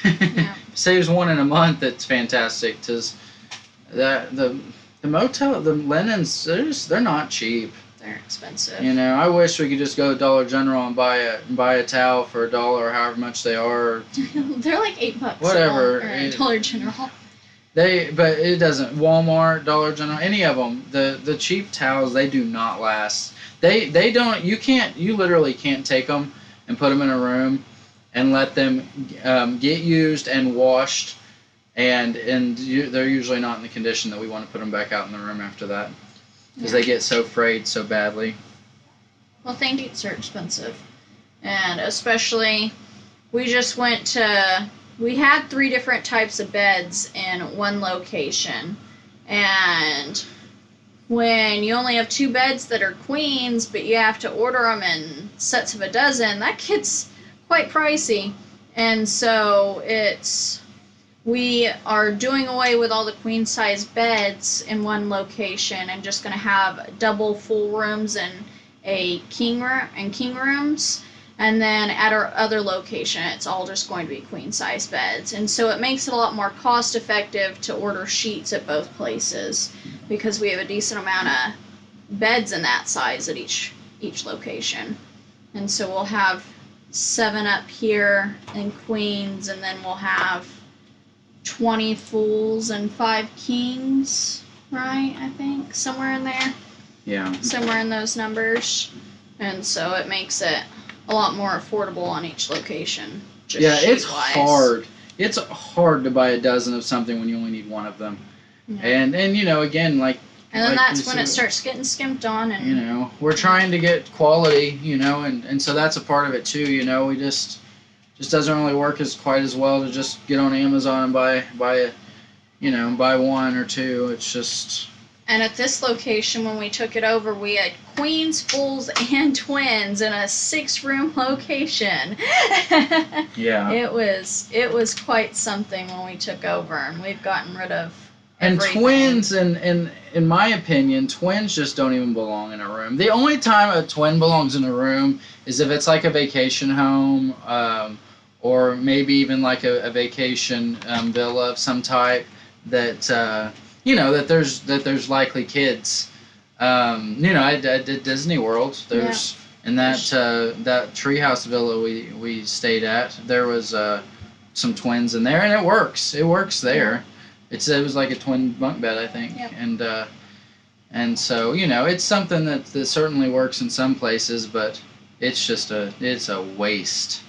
Yeah. If it saves one in a month, it's fantastic. Because the Motel, the linens, they're not cheap. They're expensive. I wish we could just go to Dollar General and buy a towel for $1 or however much they are. They're like $8. Whatever. Dollar General. But it doesn't. Walmart, Dollar General, any of them. The cheap towels, they do not last. They don't. You literally can't take them and put them in a room and let them get used and washed. And they're usually not in the condition that we want to put them back out in the room after that, because they get so frayed so badly. Well, things are expensive, and especially we had 3 different types of beds in one location, and when you only have 2 beds that are queens, but you have to order them in sets of a dozen, that gets quite pricey, and so we are doing away with all the queen-size beds in one location and just going to have double full rooms and king rooms. And then at our other location, it's all just going to be queen-size beds. And so it makes it a lot more cost-effective to order sheets at both places, because we have a decent amount of beds in that size at each location. And so we'll have 7 up here in queens, and then we'll have 20 fulls and 5 kings, right? I think somewhere in there. Yeah. Somewhere in those numbers, and so it makes it a lot more affordable on each location. It's hard. It's hard to buy a dozen of something when you only need one of them. Yeah. And again, like. And then that's when it starts getting skimped on, and. We're trying to get quality, and so that's a part of it too. We just doesn't really work quite as well to just get on Amazon and buy 1 or 2. It's just. And at this location, when we took it over, we had queens, fulls, and twins in a 6-room location. Yeah. It was quite something when we took over, and we've gotten rid of everything. And twins, in my opinion, twins just don't even belong in a room. The only time a twin belongs in a room is if it's like a vacation home, or maybe even like a vacation villa of some type that that there's likely kids. I did Disney World. In that treehouse villa we stayed at, there was some twins in there, and it works. It works there. Yeah. It was like a twin bunk bed, I think. Yep. And so, you know, it's something that certainly works in some places, but it's a waste.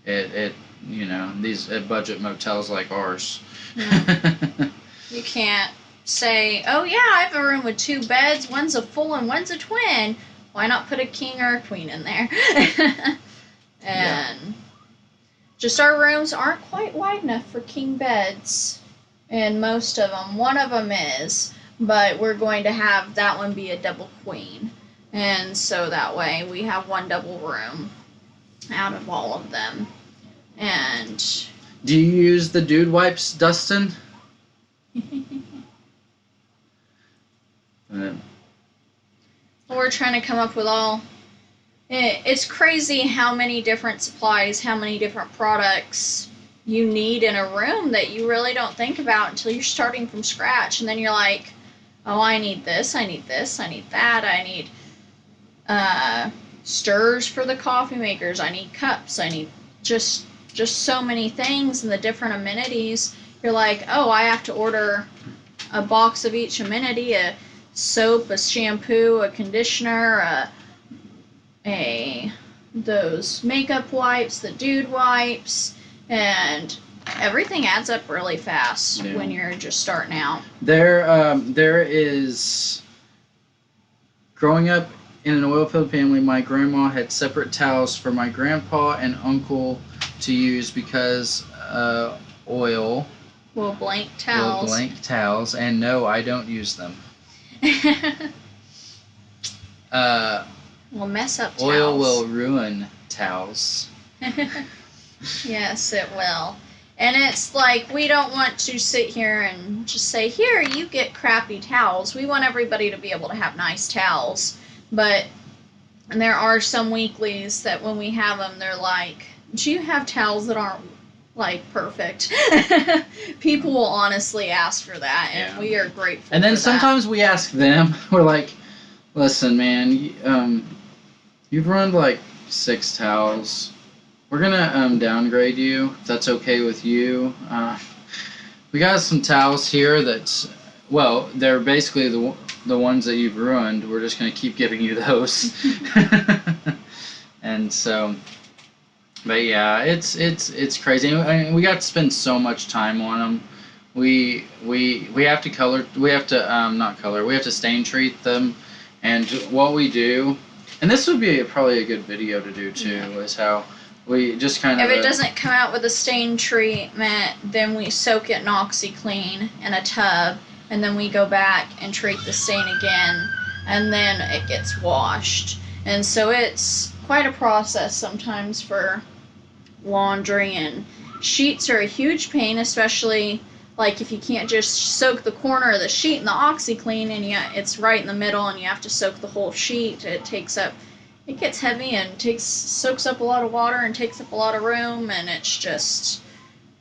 It you know, these at budget motels like ours. Yeah. You can't say, oh yeah, I have a room with 2 beds, one's a full and one's a twin. Why not put a king or a queen in there? And just our rooms aren't quite wide enough for king beds. And most of them, one of them is, but we're going to have that one be a double queen. And so that way we have one double room out of all of them. And do you use the dude wipes, Dustin? We're trying to come up with all. It's crazy how many different supplies, how many different products you need in a room that you really don't think about until you're starting from scratch. And then you're like, oh, I need this, I need this, I need that, I need stirs for the coffee makers, I need cups, I need just so many things and the different amenities. You're like, oh, I have to order a box of each amenity, a soap, a shampoo, a conditioner, those makeup wipes, the dude wipes, and everything adds up really fast when you're just starting out. There is, growing up in an oil-filled family, my grandma had separate towels for my grandpa and uncle to use because oil will blank towels. And no, I don't use them. Will mess up towels. Oil will ruin towels. Yes, it will. And it's like, we don't want to sit here and just say, here, you get crappy towels. We want everybody to be able to have nice towels. But and there are some weeklies that when we have them, they're like, do you have towels that aren't, like, perfect? People will honestly ask for that, and we are grateful And then for sometimes we ask them, we're like, listen, man, you've ruined like 6 towels. We're gonna downgrade you, if that's okay with you. We got some towels here that's, well, they're basically the ones that you've ruined. We're just gonna keep giving you those. And so, but yeah, it's crazy. I mean, we got to spend so much time on them. We have to color. We have to not color. We have to stain treat them. And what we do, and this would be probably a good video to do too, is how we just kind of... If it doesn't come out with a stain treatment, then we soak it in OxyClean in a tub, and then we go back and treat the stain again, and then it gets washed. And so it's quite a process sometimes for laundry, and sheets are a huge pain, especially like if you can't just soak the corner of the sheet in the OxyClean and it's right in the middle and you have to soak the whole sheet. It gets heavy and soaks up a lot of water and takes up a lot of room, and it's just,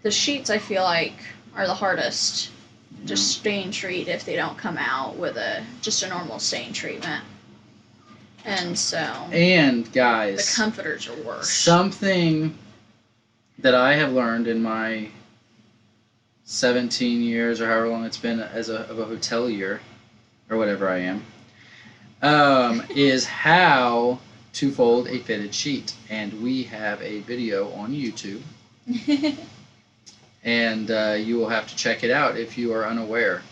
the sheets I feel like are the hardest to stain treat if they don't come out with just a normal stain treatment. And so, and guys, the comforters are worse. Something that I have learned in my 17 years or however long it's been of a hotelier, or whatever I am, is how to fold a fitted sheet. And we have a video on YouTube. And you will have to check it out if you are unaware.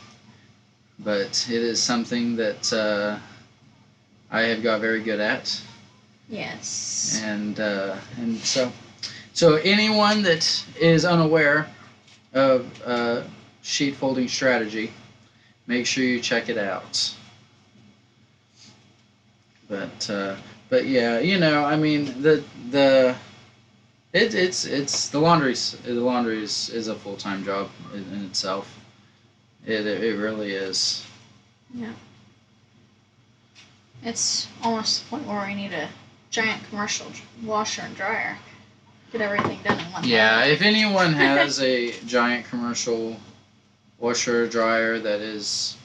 But it is something that I have got very good at. Yes. And so anyone that is unaware of sheet folding strategy, make sure you check it out. But yeah, you know, I mean, it's the laundry is a full-time job in itself. It really is. Yeah. It's almost the point where we need a giant commercial washer and dryer. Get everything done in one day. Yeah, if anyone has a giant commercial washer or dryer that is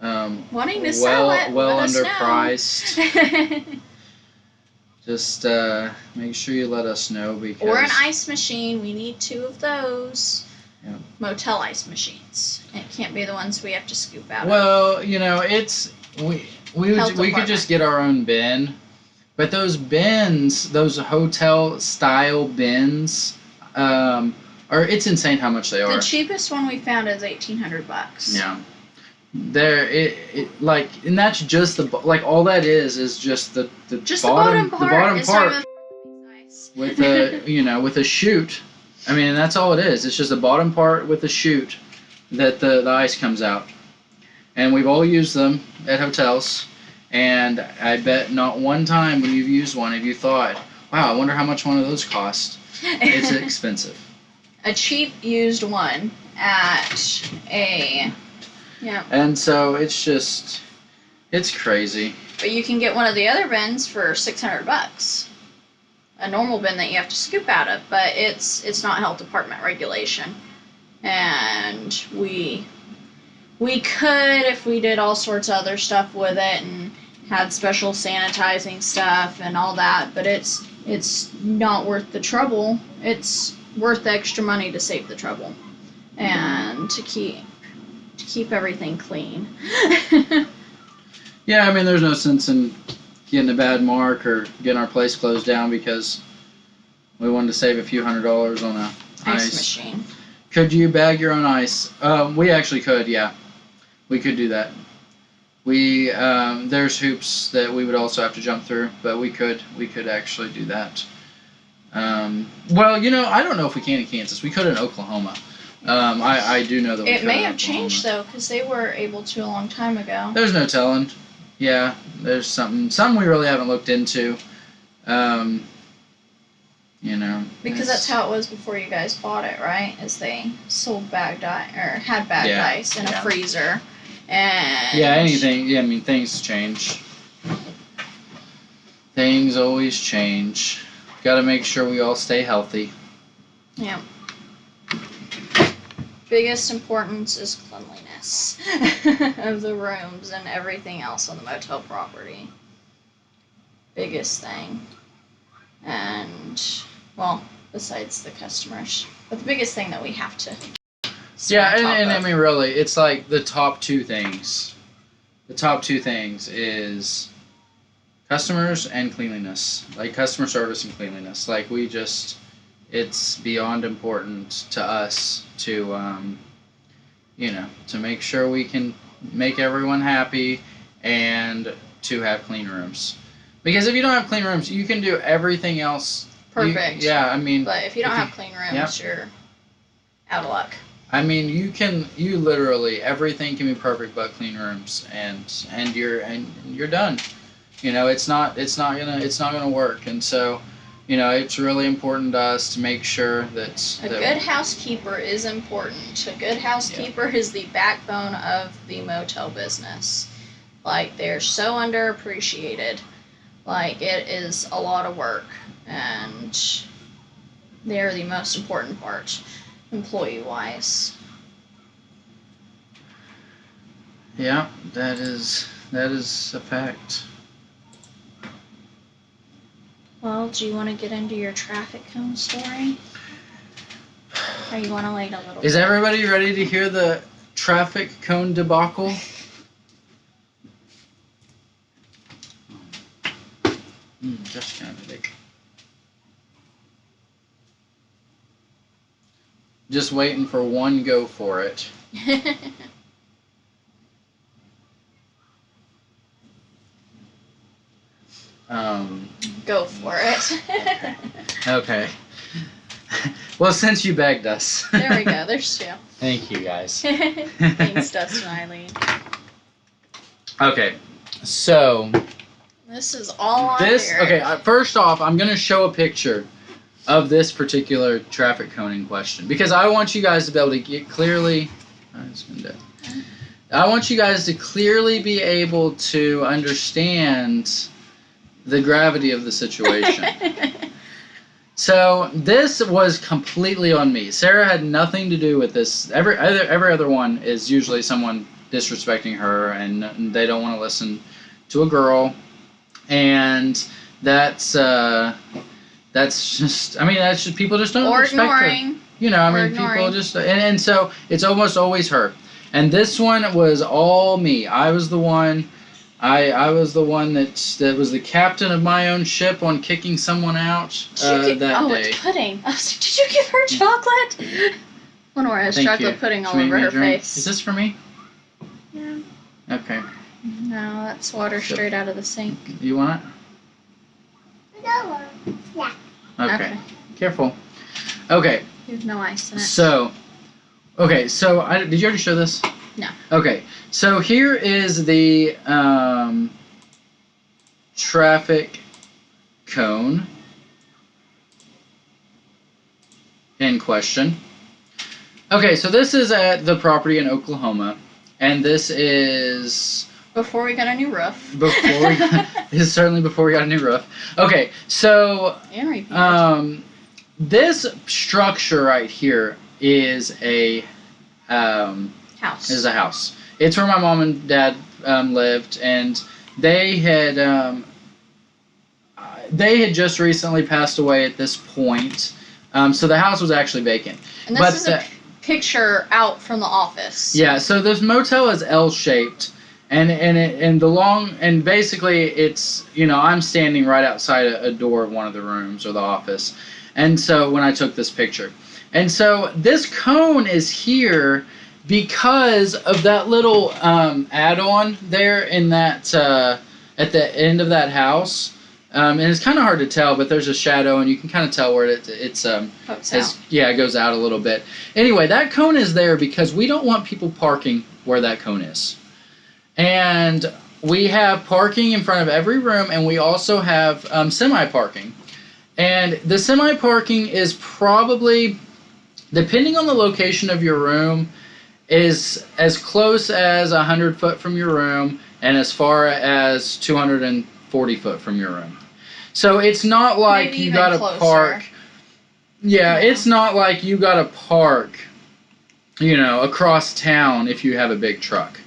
wanting to sell it, well underpriced, just make sure you let us know, because or an ice machine. We need 2 of those. Yep. Motel ice machines. It can't be the ones we have to scoop out. Well, you know, it's we could just get our own bin, but those bins, those hotel style bins, it's insane how much they are. The cheapest one we found is $1,800. Yeah. And that's just all that is just the bottom part with a with a chute. I mean, that's all it is. It's just the bottom part with a chute that the ice comes out. And we've all used them at hotels, and I bet not one time when you've used one have you thought, wow, I wonder how much one of those cost. It's expensive. A cheap used one at a... Yeah. And so it's crazy. But you can get one of the other bins for $600. A normal bin that you have to scoop out of, but it's not health department regulation. And we could, if we did all sorts of other stuff with it and had special sanitizing stuff and all that, but it's not worth the trouble. It's worth the extra money to save the trouble and to keep everything clean. Yeah, I mean, there's no sense in getting a bad mark or getting our place closed down because we wanted to save a few $100s on a ice machine. Could you bag your own ice? We actually could, yeah. We could do that. There's hoops that we would also have to jump through, but we could actually do that. Well, I don't know if we can in Kansas. We could in Oklahoma. I do know that we could. It may have changed though, because they were able to a long time ago. There's no telling. Yeah, there's some we really haven't looked into. Because that's how it was before you guys bought it, right? As they sold bagged ice or had bagged ice in a freezer, and anything. Yeah, I mean, things change. Things always change. Got to make sure we all stay healthy. Yeah. Biggest importance is cleanliness of the rooms and everything else on the motel property. Biggest thing. And, well, besides the customers. But the biggest thing that we have to and I mean, really, it's like the top 2 things. The top 2 things is customers and cleanliness. Like, customer service and cleanliness. Like, it's beyond important to us to, to make sure we can make everyone happy and to have clean rooms. Because if you don't have clean rooms, you can do everything else. Perfect. I mean... But if you don't have clean rooms, you're out of luck. I mean, you literally, everything can be perfect but clean rooms, and you're done. It's not gonna work, and so... it's really important to us to make sure that... A good housekeeper is important. A good housekeeper is the backbone of the motel business. Like, they're so underappreciated. Like, it is a lot of work. And they're the most important part, employee-wise. Yeah, that is a fact. Well, do you want to get into your traffic cone story? Or you want to wait a little bit? Is everybody ready to hear the traffic cone debacle? Just kind of big. Just waiting for one go for it. Go for it. Okay. Well, since you begged us. There we go. There's 2. Thank you, guys. Thanks, Dustin and Eileen. Okay, so... This is all on here. Okay, first off, I'm going to show a picture of this particular traffic coning question. Because I want you guys to be able to get clearly... I want you guys to clearly be able to understand the gravity of the situation. So this was completely on me. Sarah had nothing to do with this. Every other one is usually someone disrespecting her and they don't want to listen to a girl. And that's just, I mean, that's just, people just don't respect ignoring. her. You know, I mean, people just, and so it's almost always her. And this one was all me. I was the one. I was the one that was the captain of my own ship on kicking someone out that day. It's pudding. I was like, did you give her chocolate? Lenore has chocolate pudding all over her face. Is this for me? Yeah. Okay. No, that's water straight out of the sink. You want it? No. Yeah. Okay. Careful. Okay. There's no ice in it. So, okay. So, did you already show this? No. Okay. So here is the traffic cone in question. Okay, so this is at the property in Oklahoma, and this is before we got a new roof. This is certainly before we got a new roof. Okay, so this structure right here is a house. Is a house. It's where my mom and dad lived, and they had just recently passed away at this point. So the house was actually vacant. And this is a picture out from the office. Yeah. So this motel is L-shaped, and basically it's, you know, I'm standing right outside a door of one of the rooms or the office, and so when I took this picture, and so this cone is here because of that little add-on there in that at the end of that house, and it's kind of hard to tell, but there's a shadow, and you can kind of tell where it's pokes out. Yeah, it goes out a little bit. Anyway, that cone is there because we don't want people parking where that cone is, and we have parking in front of every room, and we also have semi-parking, and the semi-parking is probably, depending on the location of your room, is as close as 100 foot from your room and as far as 240 foot from your room. So it's not like maybe you even gotta closer. park. Yeah, it's not like you gotta park, you know, across town if you have a big truck.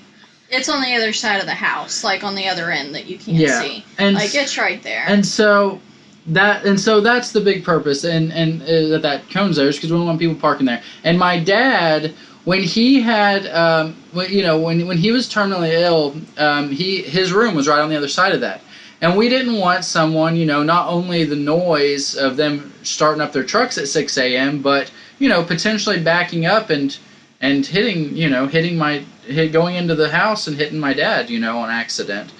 It's on the other side of the house, like on the other end that you can't see. And like it's right there. And so that's the big purpose, and that cone's there is because we don't want people parking there. And my dad, when he had, when he was terminally ill, his room was right on the other side of that. And we didn't want someone, you know, not only the noise of them starting up their trucks at 6 a.m., but, you know, potentially backing up and hitting going into the house and hitting my dad, you know, on accident.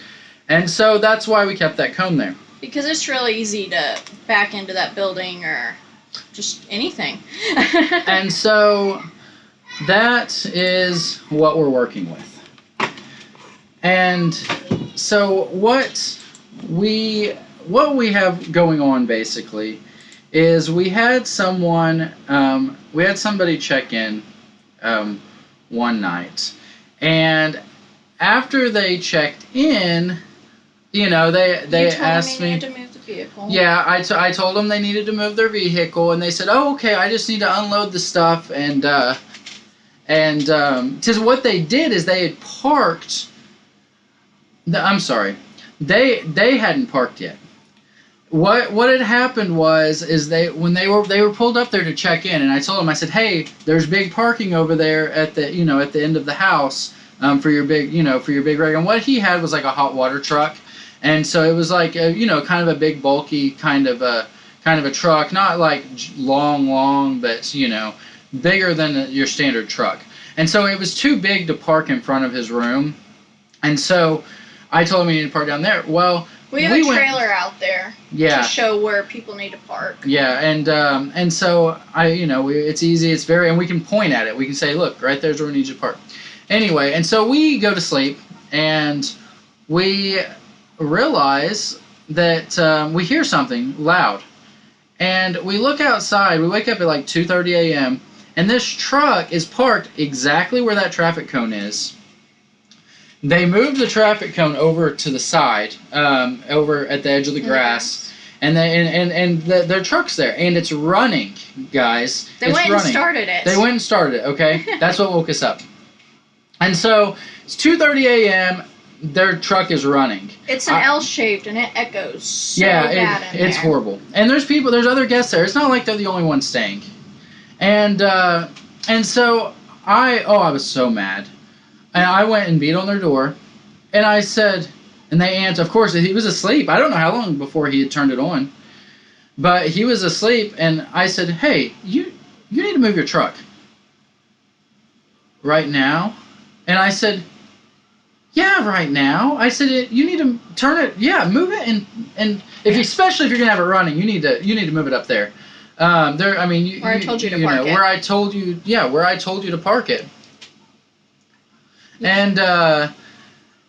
And so that's why we kept that cone there. Because it's really easy to back into that building or just anything. And so that is what we're working with. And so what we have going on basically is we had somebody check in one night, and after they checked in, you know, they asked me. You told them you needed to move the vehicle. Yeah, I told them they needed to move their vehicle, and they said, "Oh, okay, I just need to unload the stuff." And because what they did is they had parked. I'm sorry, they hadn't parked yet. What had happened was when they were pulled up there to check in, and I told them, I said, "Hey, there's big parking over there at the end of the house for your big rig." And what he had was like a hot water truck, and so it was like kind of a big bulky kind of a truck, not like long, but bigger than your standard truck. And so it was too big to park in front of his room, and so I told him he needed to park down there. Well, we have a trailer out there to show where people need to park. Yeah, and so it's easy. It's very, and we can point at it. We can say, "Look, right there's where we need you to park." Anyway, and so we go to sleep, and we realize that we hear something loud, and we look outside. We wake up at like 2:30 a.m. and this truck is parked exactly where that traffic cone is. They moved the traffic cone over to the side, over at the edge of the grass, and their truck's there, and it's running, guys. They went and started it. They went and started it. Okay, that's what woke us up. And so it's 2:30 a.m. their truck is running. It's an L-shaped and it echoes so yeah, bad in it's there. horrible. And there's other guests there. It's not like they're the only ones staying. And so I was so mad. And I went and beat on their door. And I said, and they answered, of course, he was asleep. I don't know how long before he had turned it on. But he was asleep, and I said, hey, you need to move your truck. Right now? And I said, yeah, right now. I said, you need to turn it, move it, and especially if you're gonna have it running, you need to move it up there. Where I told you to park it. Where I told you to park it. And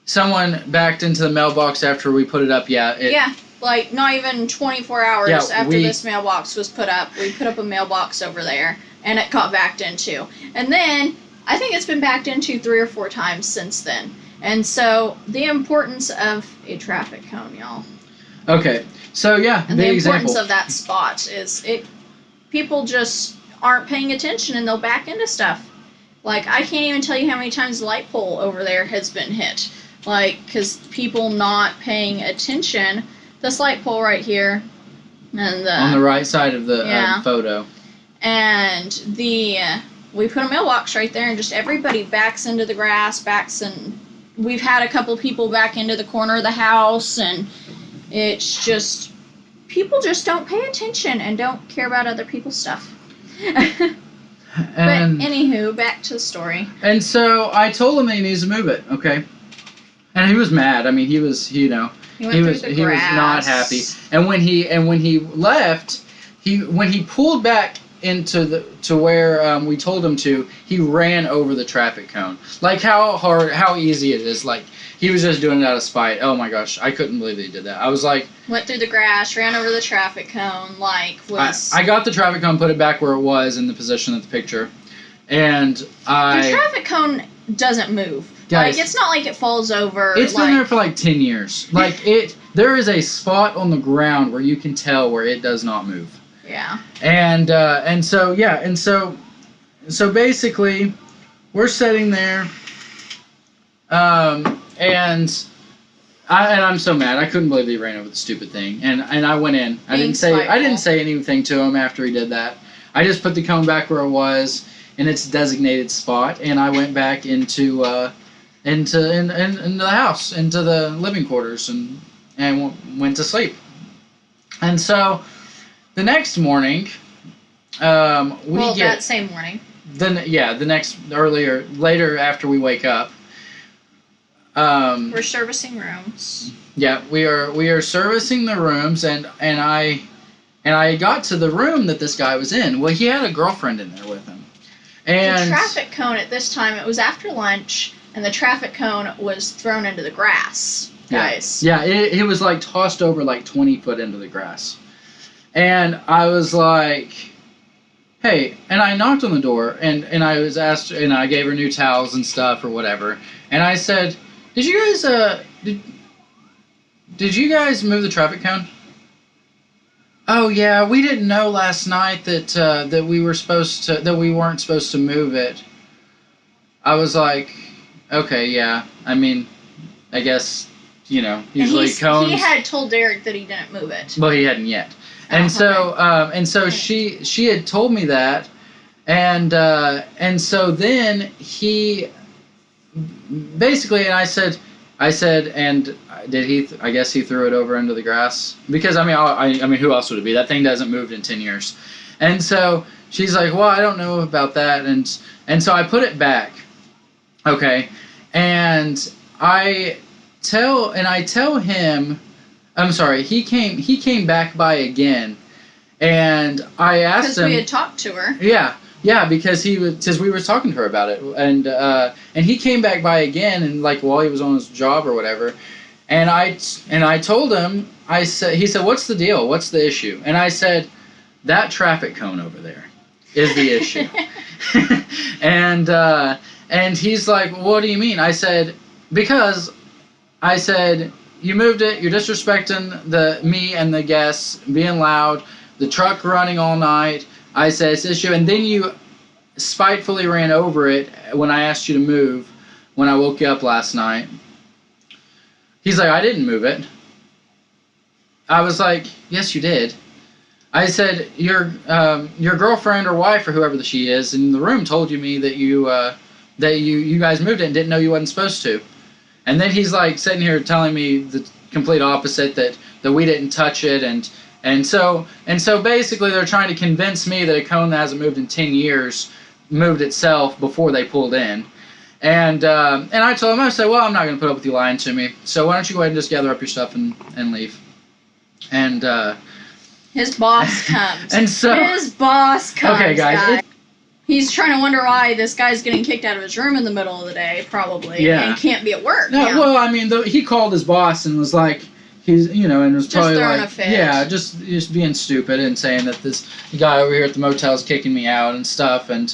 someone backed into the mailbox after we put it up. Like not even 24 hours after this mailbox was put up, we put up a mailbox over there, and it got backed into. And then I think it's been backed into 3 or 4 times since then. And so the importance of a traffic cone, y'all. Okay, so and the importance of that spot is people just aren't paying attention and they'll back into stuff. Like I can't even tell you how many times the light pole over there has been hit. Like because people not paying attention. This light pole right here, and on the right side of the photo, and we put a mailbox right there, and just everybody backs into the grass, and we've had a couple people back into the corner of the house, and it's just people just don't pay attention and don't care about other people's stuff. But anywho, back to the story. And so I told him that he needs to move it, okay, and he was mad. I mean, he was, He was not happy. And when he left, when he pulled back into to where we told him to, he ran over the traffic cone. Like how easy it is. Like he was just doing it out of spite. Oh my gosh, I couldn't believe that he did that. I was like, went through the grass, ran over the traffic cone, I got the traffic cone, put it back where it was in the position of the picture, and the traffic cone doesn't move. Guys, like, it's not like it falls over. It's been there for like 10 years. Like, there is a spot on the ground where you can tell where it does not move. Yeah. And so basically, we're sitting there, and I'm so mad. I couldn't believe he ran over the stupid thing. And I went in. I didn't say anything to him after he did that. I just put the cone back where it was in its designated spot, and I went back into the house, into the living quarters, and went to sleep. And so the next morning, that same morning. Later after we wake up, we're servicing rooms. Yeah, we are servicing the rooms, and I got to the room that this guy was in. Well, he had a girlfriend in there with him. And the traffic cone at this time, it was after lunch, and the traffic cone was thrown into the grass, guys. Yeah, it was like tossed over like 20 foot into the grass. And I was like, hey, and I knocked on the door, and I was asked, and I gave her new towels and stuff or whatever. And I said, did you guys move the traffic cone? Oh yeah, we didn't know last night that we weren't supposed to move it. I was like, okay, yeah. I mean, I guess, usually cones. He had told Derek that he didn't move it. Well, he hadn't yet. And so she had told me that, and so then he basically, and I said, and did he? I guess he threw it over into the grass, because I mean, who else would it be? That thing hasn't moved in 10 years. And so she's like, well, I don't know about that, and so I put it back, okay, and I tell him, I'm sorry, he came back by again, and I asked him, because we had talked to her. Yeah, because we were talking to her about it, and he came back by again, and like while he was on his job or whatever, and I told him, he said, what's the deal? What's the issue? And I said, that traffic cone over there is the issue. and he's like, what do you mean? I said, because I said, you moved it, you're disrespecting me and the guests, being loud, the truck running all night. I said, it's issue, and then you spitefully ran over it when I asked you to move when I woke you up last night. He's like, I didn't move it. I was like, yes, you did. I said, your girlfriend or wife or whoever she is in the room told me that you guys moved it and didn't know you wasn't supposed to. And then he's like sitting here telling me the complete opposite, that we didn't touch it, and so basically they're trying to convince me that a cone that hasn't moved in 10 years moved itself before they pulled in. And I told him, I said, well, I'm not going to put up with you lying to me, so why don't you go ahead and just gather up your stuff and leave. And his boss comes. And so his boss comes. Okay, guys. He's trying to wonder why this guy's getting kicked out of his room in the middle of the day, probably, and can't be at work. No, well, I mean, he called his boss and was like, and was probably just throwing like, a fit. Yeah, just being stupid and saying that this guy over here at the motel is kicking me out and stuff, and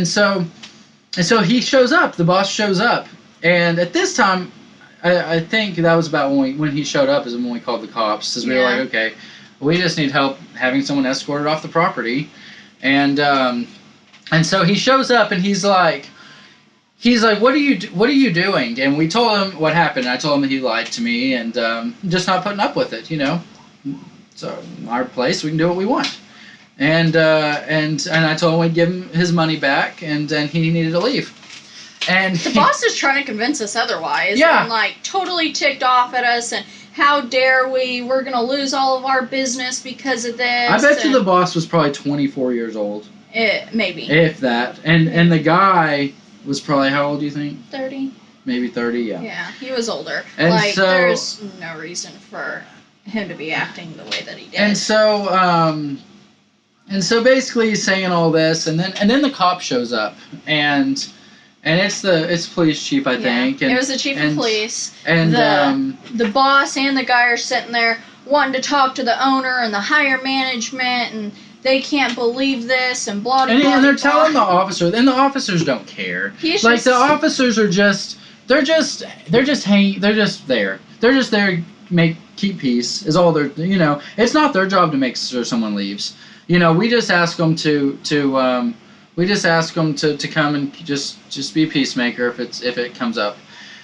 so he shows up. The boss shows up, and at this time, I think that was about when he showed up is when we called the cops, because we were like, okay, we just need help having someone escorted off the property. And so he shows up and he's like, what are you doing? And we told him what happened. I told him that he lied to me and just not putting up with it, So our place, we can do what we want. And I told him we'd give him his money back, and then he needed to leave. And the boss is trying to convince us otherwise. Yeah. And like totally ticked off at us, and how dare we? We're gonna lose all of our business because of this. I bet you the boss was probably 24 years old. Maybe. If that. And the guy was probably, how old do you think? 30. Maybe 30, yeah. Yeah, he was older. And like, so, there's no reason for him to be acting the way that he did. And so basically he's saying all this, and then the cop shows up, and it's police chief, I think. And it was the chief of police. And the boss and the guy are sitting there wanting to talk to the owner and the higher management, and they can't believe this, and blah blah. And they're telling the officer, and the officers don't care. The officers are they're just there. They're just there to keep peace. Is all they're It's not their job to make sure someone leaves. We just ask them to come and just be a peacemaker if it comes up.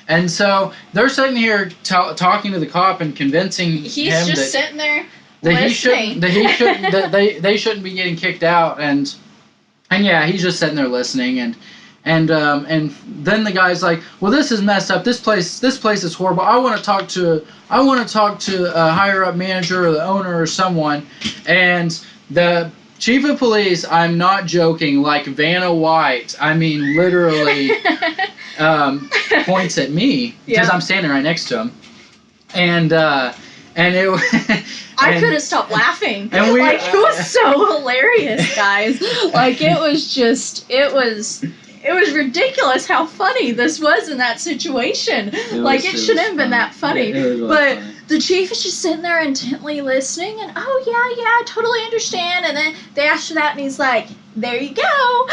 And so they're sitting here talking to the cop and convincing him just sitting there that listening. they shouldn't be getting kicked out, and yeah, he's just sitting there listening, and then the guy's like, well, this is messed up. This place is horrible. I want to talk to a higher up manager or the owner or someone. And the chief of police, I'm not joking, like Vanna White, I mean literally points at me because I'm standing right next to him, and it I couldn't stop laughing. And it was so hilarious, guys. It was ridiculous how funny this was in that situation. It shouldn't have been that funny. But funny. The chief is just sitting there intently listening, and I totally understand. And then they asked for that, and he's like, there you go.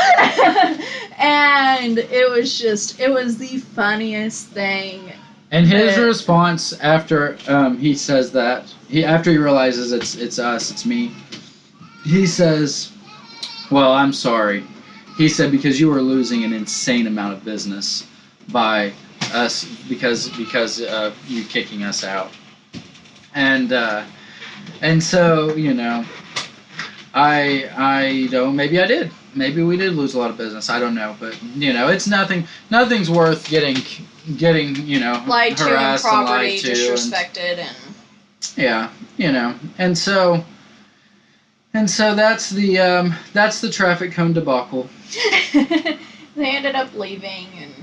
And it was the funniest thing. And his response after he says that, after he realizes it's us, it's me, he says, well, I'm sorry. He said, because you were losing an insane amount of business by us because of you kicking us out. And so, I don't, maybe I did. Maybe we did lose a lot of business. I don't know. But, it's nothing's worth getting lied to, harassed and property lied to, disrespected, and yeah, and so that's the traffic cone debacle. They ended up leaving, and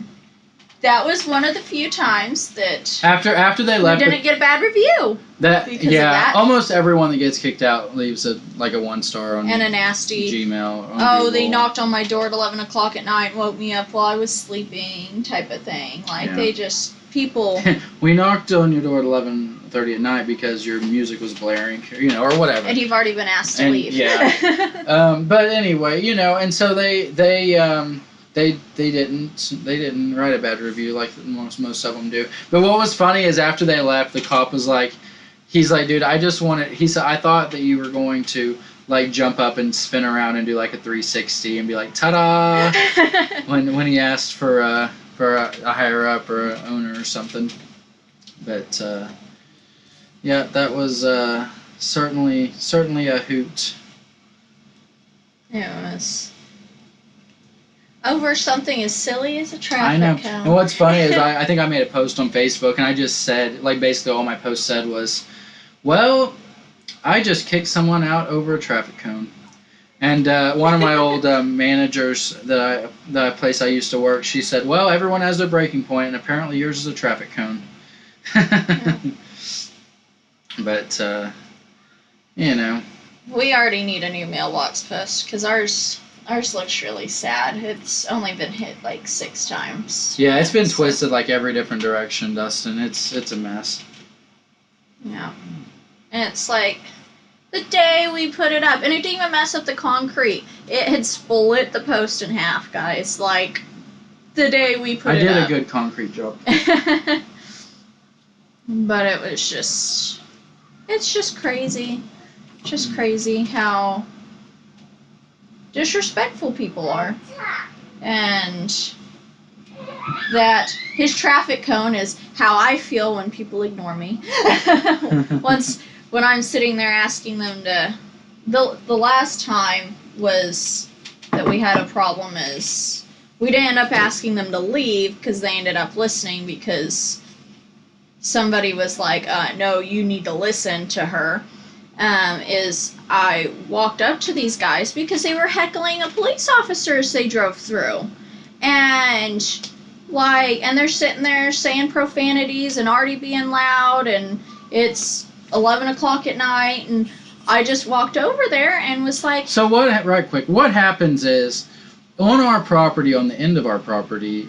that was one of the few times that after they left, we didn't get a bad review. Of that. Almost everyone that gets kicked out leaves a 1-star on and a nasty Gmail. Oh, they knocked on my door at 11 o'clock at night and woke me up while I was sleeping, type of thing. They just people. We knocked on your door at 11:30 at night because your music was blaring, or whatever. And you've already been asked to leave. Yeah. But anyway, and so they didn't write a bad review like most of them do. But what was funny is after they left, the cop was like, he's like, dude, he said, I thought that you were going to jump up and spin around and do a 360 and be like, ta-da, when he asked for a higher up or an owner or something. But yeah, that was certainly a hoot. It was over something as silly as a traffic I know. cone. And what's funny is I think I made a post on Facebook, and I just said, like, basically all my post said was, well, I just kicked someone out over a traffic cone. And one of my old managers that place I used to work, she said, well, everyone has their breaking point, and apparently yours is a traffic cone. Yeah. But, you know. We already need a new mailbox post, because ours looks really sad. It's only been hit like 6 times. Yeah, it's been twisted like every different direction, Dustin. It's a mess. Yeah. And it's like, the day we put it up, and it didn't even mess up the concrete. It had split the post in half, guys. Like, the day we put it up. I did a good concrete job. But it was just, it's just crazy. Just crazy how disrespectful people are. And that his traffic cone is how I feel when people ignore me. When I'm sitting there asking them to, the last time was that we had a problem is we didn't end up asking them to leave because they ended up listening because somebody was like, no, you need to listen to her. Is I walked up to these guys because they were heckling a police officer as they drove through. And they're sitting there saying profanities and already being loud, and it's 11 o'clock at night, and I just walked over there and was like... So right quick, what happens is, on our property, on the end of our property,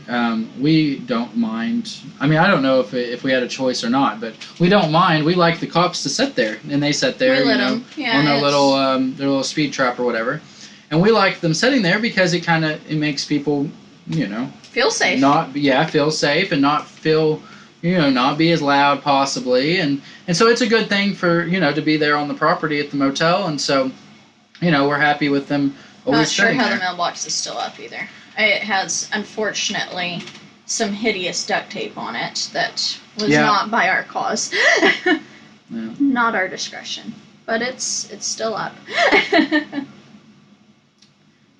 we don't mind. I mean, I don't know if we had a choice or not, but we don't mind. We like the cops to sit there, and they sit there, on their little speed trap or whatever, and we like them sitting there because it makes people, feel safe. Feel safe and not feel, not be as loud possibly, and so it's a good thing for to be there on the property at the motel, and so, we're happy with them. Not sure how the mailbox is still up either. It has, unfortunately, some hideous duct tape on it that was not by our cause. Not our discretion. But it's still up.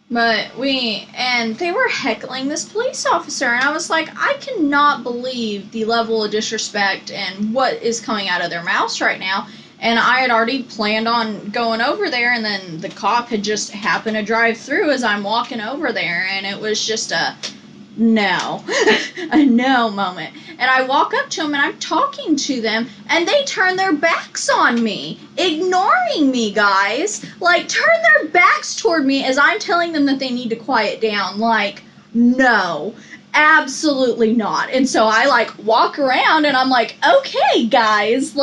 But they were heckling this police officer, and I was like, I cannot believe the level of disrespect and what is coming out of their mouths right now. And I had already planned on going over there, and then the cop had just happened to drive through as I'm walking over there, and it was just a no moment. And I walk up to them, and I'm talking to them, and they turn their backs on me, ignoring me, guys. Like, turn their backs toward me as I'm telling them that they need to quiet down. Like, no. Absolutely not. And so I, walk around, and I'm like, okay, guys,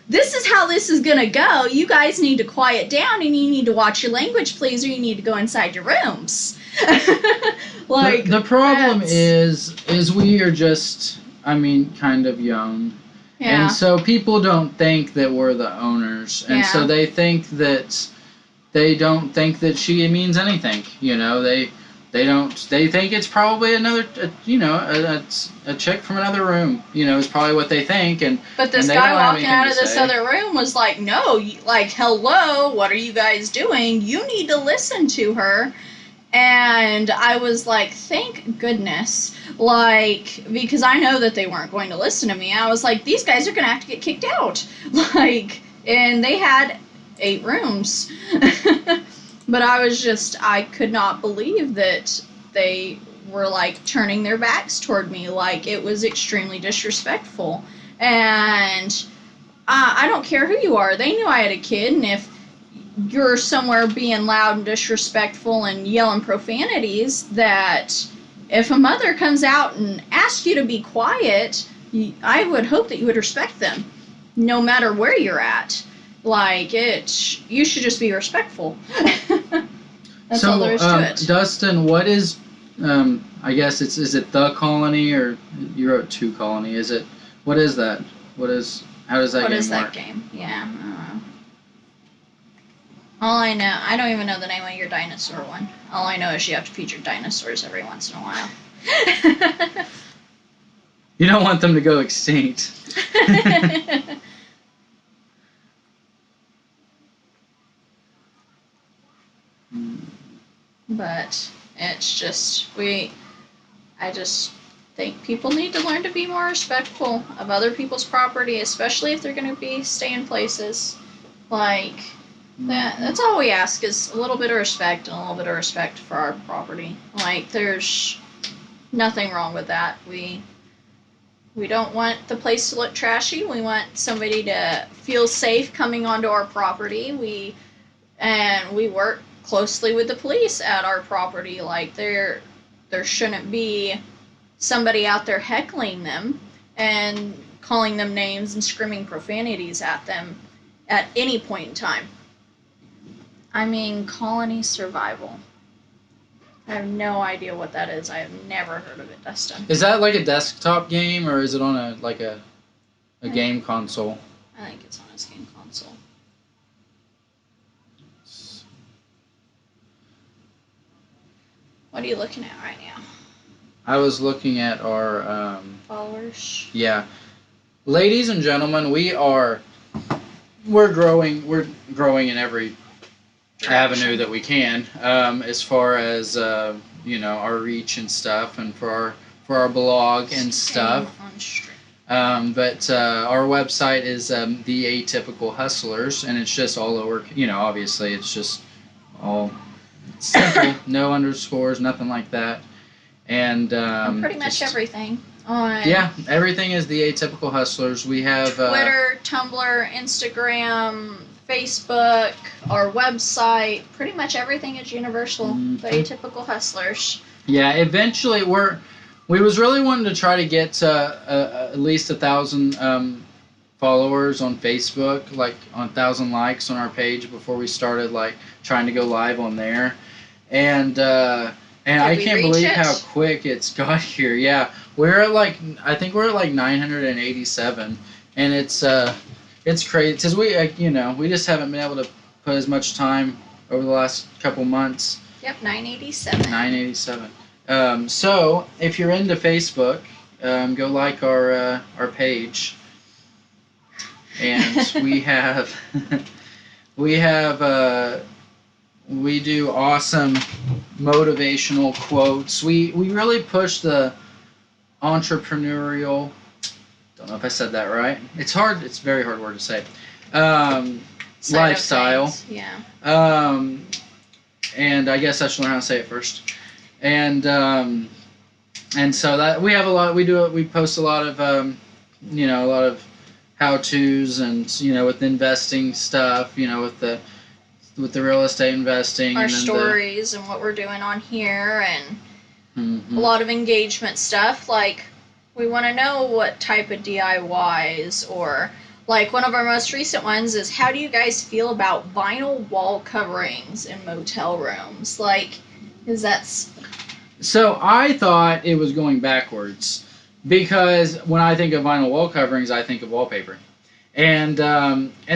this is how this is gonna go. You guys need to quiet down, and you need to watch your language, please, or you need to go inside your rooms. The problem is we are just, kind of young. Yeah. And so people don't think that we're the owners. And so they think that don't think that she means anything. They think it's probably another, a chick from another room, is probably what they think. But this guy walking out of this other room was like, no, hello, what are you guys doing? You need to listen to her. And I was like, thank goodness, because I know that they weren't going to listen to me. I was like, these guys are going to have to get kicked out. And they had 8 rooms. But I could not believe that they were, turning their backs toward me. It was extremely disrespectful. And I don't care who you are. They knew I had a kid, and if you're somewhere being loud and disrespectful and yelling profanities, that if a mother comes out and asks you to be quiet, I would hope that you would respect them, no matter where you're at. You should just be respectful. That's all there is to it. Dustin, what is, I guess is it the colony, or you wrote 2 colony? What is that? How does that game work? What is that game? Yeah, I don't know. All I know, I don't even know the name of your dinosaur one. All I know is you have to feed your dinosaurs every once in a while. You don't want them to go extinct. But it's just, I just think people need to learn to be more respectful of other people's property, especially if they're going to be staying places. Like, that's all we ask is a little bit of respect and a little bit of respect for our property. Like, there's nothing wrong with that. We don't want the place to look trashy. We want somebody to feel safe coming onto our property. We work closely with the police at our property. Like, there shouldn't be somebody out there heckling them and calling them names and screaming profanities at them at any point in time. I mean, colony survival. I have no idea what that is. I have never heard of it, Dustin. Is that like a desktop game, or is it on a game console? I think it's on his game console. What are you looking at right now? I was looking at our followers. Yeah, ladies and gentlemen, we're growing. We're growing in every avenue that we can, as far as our reach and stuff, and for our blog and stuff. But our website is the Atypical Hustlers, and it's just all over. Obviously, it's just all simple, no underscores, nothing like that, and pretty much everything. Everything is the Atypical Hustlers. We have Twitter, Tumblr, Instagram, Facebook, our website. Pretty much everything is universal. Mm-hmm. The Atypical Hustlers. Yeah, eventually we was really wanting to try to get at least 1,000 followers on Facebook, like on 1,000 likes on our page before we started like trying to go live on there, and I can't believe how quick it's got here. Yeah, I think we're at like 987, and it's crazy because we just haven't been able to put as much time over the last couple months. Yep, 987. 987. So if you're into Facebook, go like our page, and we do awesome motivational quotes. We really push the entrepreneurial. Don't know if I said that right. It's hard. It's a very hard word to say. Lifestyle. Yeah. And I guess I should learn how to say it first. And so that we have a lot. We post a lot of a lot of how-tos and with investing stuff. With the real estate investing. Our stories and what we're doing on here, and a lot of engagement stuff. Like, we want to know what type of DIYs, or like one of our most recent ones is, how do you guys feel about vinyl wall coverings in motel rooms? Like, So I thought it was going backwards, because when I think of vinyl wall coverings, I think of wallpaper. And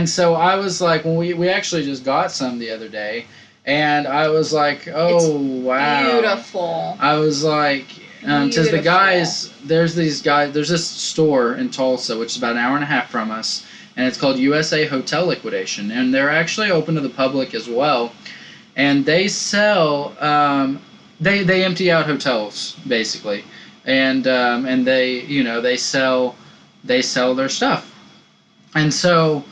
so I was like, when we actually just got some the other day, and I was like, oh, wow. Beautiful. I was like, because the guys, there's this store in Tulsa, which is about an hour and a half from us, and it's called USA Hotel Liquidation, and they're actually open to the public as well, and they sell, they empty out hotels, basically, and they sell their stuff. And so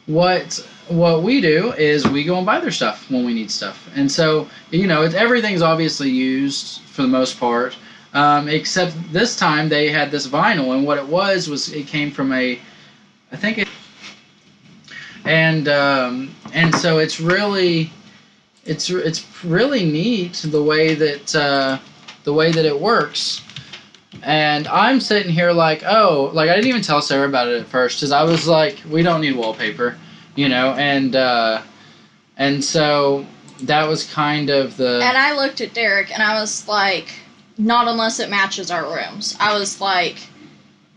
what we do is we go and buy their stuff when we need stuff. And so, everything's obviously used for the most part, except this time they had this vinyl, and what it was it came from and so it's really neat the way that it works. And I'm sitting here like, I didn't even tell Sarah about it at first, because I was like, we don't need wallpaper, and so that was kind of the... And I looked at Derek, and I was like, not unless it matches our rooms. I was like,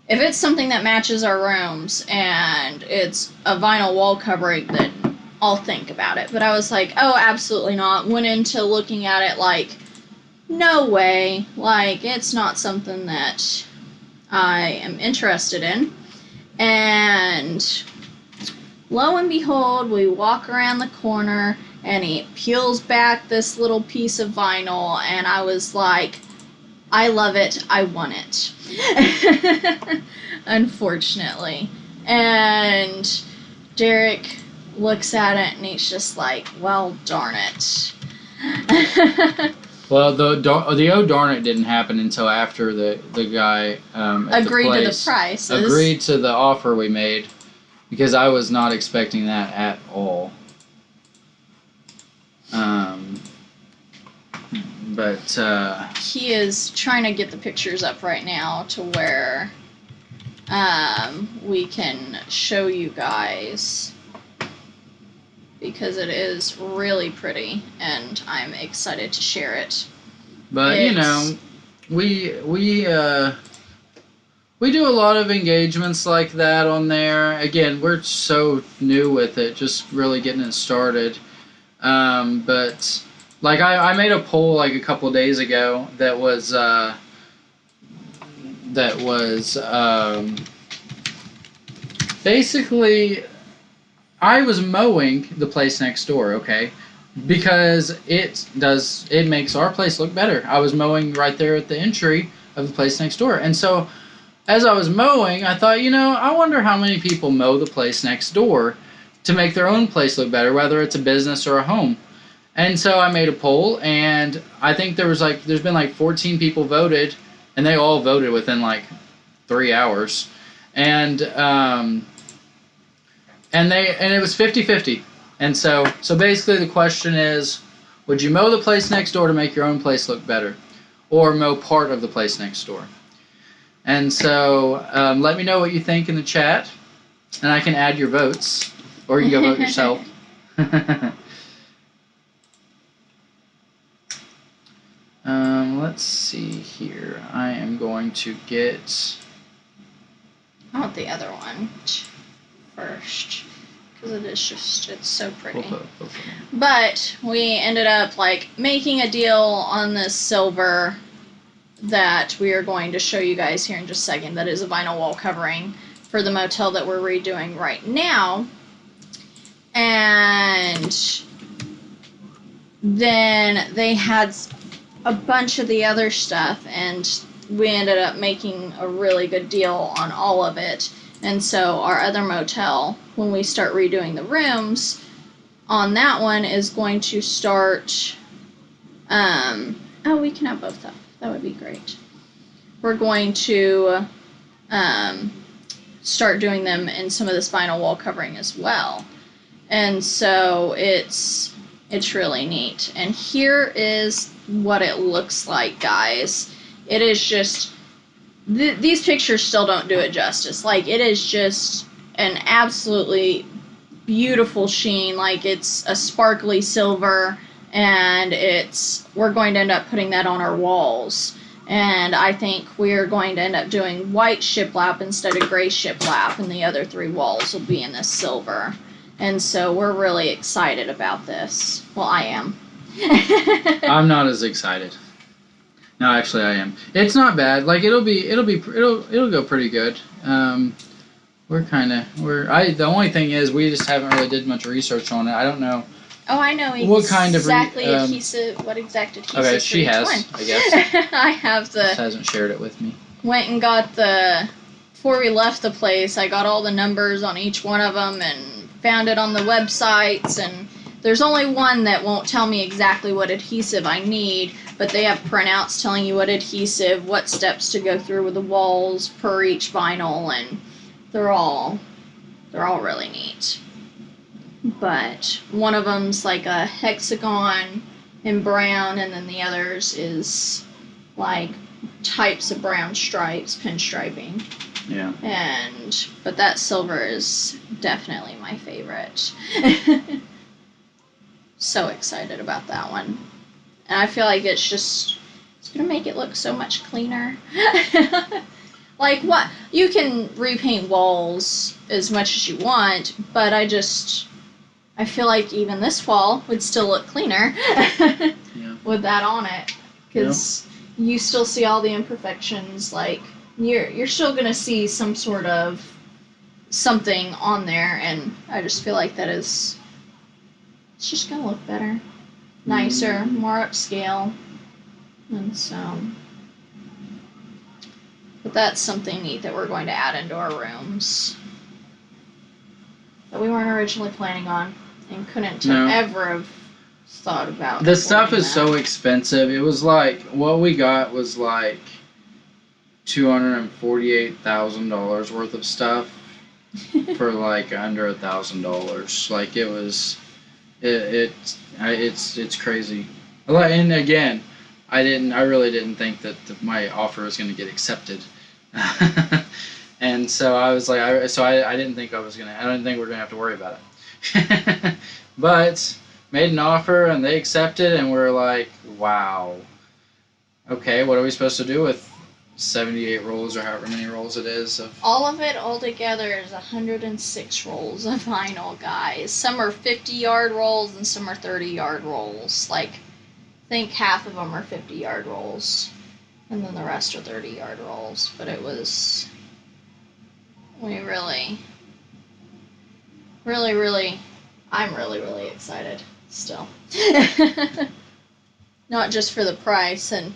if it's something that matches our rooms, and it's a vinyl wall covering, then I'll think about it. But I was like, oh, absolutely not. Went into looking at it like, no way. Like, it's not something that I am interested in. And lo and behold, we walk around the corner and he peels back this little piece of vinyl, and I was like, I love it, I want it. Unfortunately. And Derek looks at it and he's just like, well, darn it. Well, the oh darn it didn't happen until after the guy at agreed the place to the prices. agreed to the offer we made, because I was not expecting that at all. But he is trying to get the pictures up right now to where we can show you guys, because it is really pretty and I'm excited to share it. But you know, we do a lot of engagements like that on there. Again, we're so new with it, just really getting it started. But like I made a poll like a couple of days ago that was basically, I was mowing the place next door, okay? Because it makes our place look better. I was mowing right there at the entry of the place next door. And so as I was mowing, I thought, I wonder how many people mow the place next door to make their own place look better, whether it's a business or a home. And so I made a poll, and I think there's been like 14 people voted, and they all voted within like 3 hours. And it was 50-50. And so basically the question is, would you mow the place next door to make your own place look better, or mow part of the place next door? And so let me know what you think in the chat, and I can add your votes, or you can go vote yourself. Let's see here. I am going to get... I want the other one first, because it's so pretty. But we ended up making a deal on this silver that we are going to show you guys here in just a second. That is a vinyl wall covering for the motel that we're redoing right now. And then they had a bunch of the other stuff, and we ended up making a really good deal on all of it. And so our other motel, when we start redoing the rooms on that one, is going to start we can have both up. That would be great. We're going to start doing them in some of this vinyl wall covering as well. And so it's really neat. And here is what it looks like, guys. It is just... these pictures still don't do it justice. It is just an absolutely beautiful sheen. It's a sparkly silver, and we're going to end up putting that on our walls. And I think we're going to end up doing white shiplap instead of gray shiplap, and the other 3 walls will be in this silver. And so we're really excited about this. Well, I am. I'm not as excited. No, actually, I am. It's not bad. It'll go pretty good. The only thing is, we just haven't really did much research on it. I don't know. Oh, I know what kind of adhesive. What exact adhesive? Okay, she has. One. I guess. I have the. She hasn't shared it with me. Went and got before we left the place. I got all the numbers on each one of them and found it on the websites, and there's only one that won't tell me exactly what adhesive I need, but they have printouts telling you what adhesive, what steps to go through with the walls per each vinyl, and they're all really neat. But one of them's like a hexagon in brown, and then the others is types of brown stripes, pinstriping. Yeah. But that silver is definitely my favorite. So excited about that one. And I feel like it's gonna make it look so much cleaner. What? You can repaint walls as much as you want, but I feel like even this wall would still look cleaner with that on it. Because you still see all the imperfections, you're still gonna see some sort of something on there, and I just feel like it's just gonna look better, nicer, more upscale, and so. But that's something neat that we're going to add into our rooms that we weren't originally planning on and couldn't ever have thought about. The stuff is so expensive. It was like, what we got was like $248,000 worth of stuff for like under $1,000. Like it was, it's crazy. And again, I really didn't think that my offer was going to get accepted. And so I was like, I didn't think I didn't think we were going to have to worry about it. But made an offer and they accepted, and we're like, wow. Okay, what are we supposed to do with 78 rolls or however many rolls it is? All of it all together is 106 rolls of vinyl, guys. Some are 50-yard rolls and some are 30-yard rolls. Like, I think half of them are 50-yard rolls, and then the rest are 30-yard rolls. But we I'm really excited still. Not just for the price, and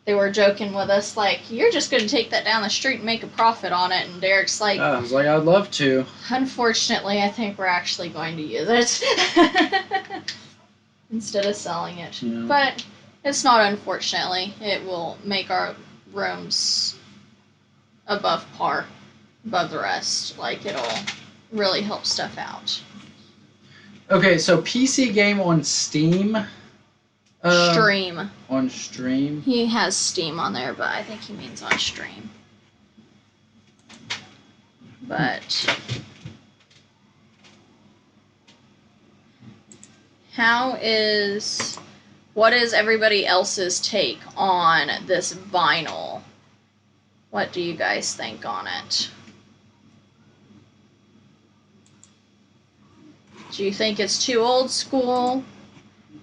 they were joking with us like, you're just going to take that down the street and make a profit on it, and Derek's like, I was like, I'd love to. Unfortunately, I think we're actually going to use it instead of selling it. Yeah. But it's not unfortunately. It will make our rooms above par, above the rest. Like, it'll really help stuff out. Okay, so PC game on Steam. Stream. On Stream? He has Steam on there, but I think he means on Stream. But what is everybody else's take on this vinyl? What do you guys think on it? Do you think it's too old school?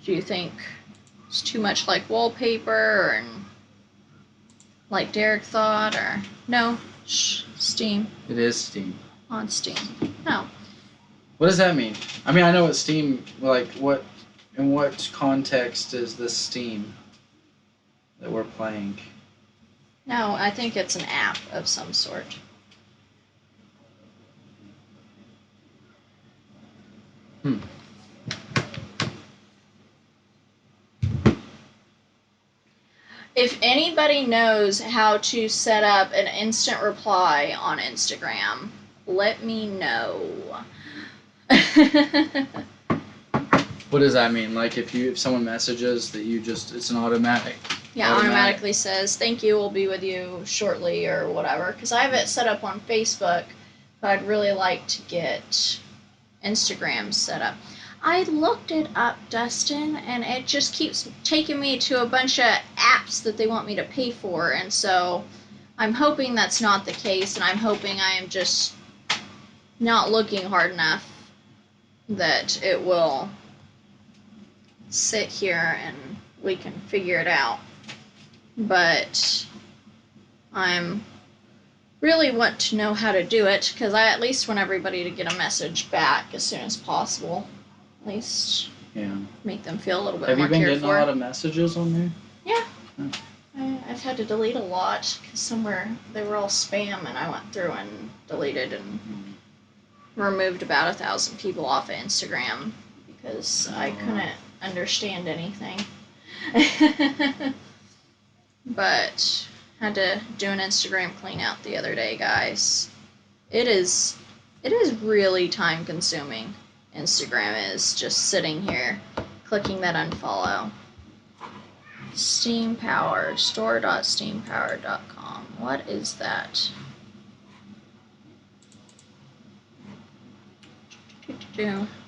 Do you think it's too much like wallpaper, and like Derek thought, or no? Steam. It is Steam. On Steam. No. What does that mean? I mean, I know what Steam, like, in what context is this Steam that we're playing? No, I think it's an app of some sort. If anybody knows how to set up an instant reply on Instagram, let me know. What does that mean? Like if someone messages that it's an automatic? Yeah, automatically says, thank you, we'll be with you shortly, or whatever. Because I have it set up on Facebook, but I'd really like to get Instagram set up. I looked it up, Dustin, and it just keeps taking me to a bunch of apps that they want me to pay for, and so I'm hoping that's not the case, and I'm hoping I am just not looking hard enough that it will sit here and we can figure it out. But I'm really want to know how to do it, because I at least want everybody to get a message back as soon as possible. At least make them feel a little bit more cared for. Have you been getting a lot of messages on there? Yeah. Oh. I've had to delete a lot, because they were all spam, and I went through and deleted and removed about 1,000 people off of Instagram because I couldn't understand anything. But had to do an Instagram clean out the other day, guys. It is really time consuming. Instagram is just sitting here clicking that unfollow. Steam Powered, store.steampowered.com. What is that?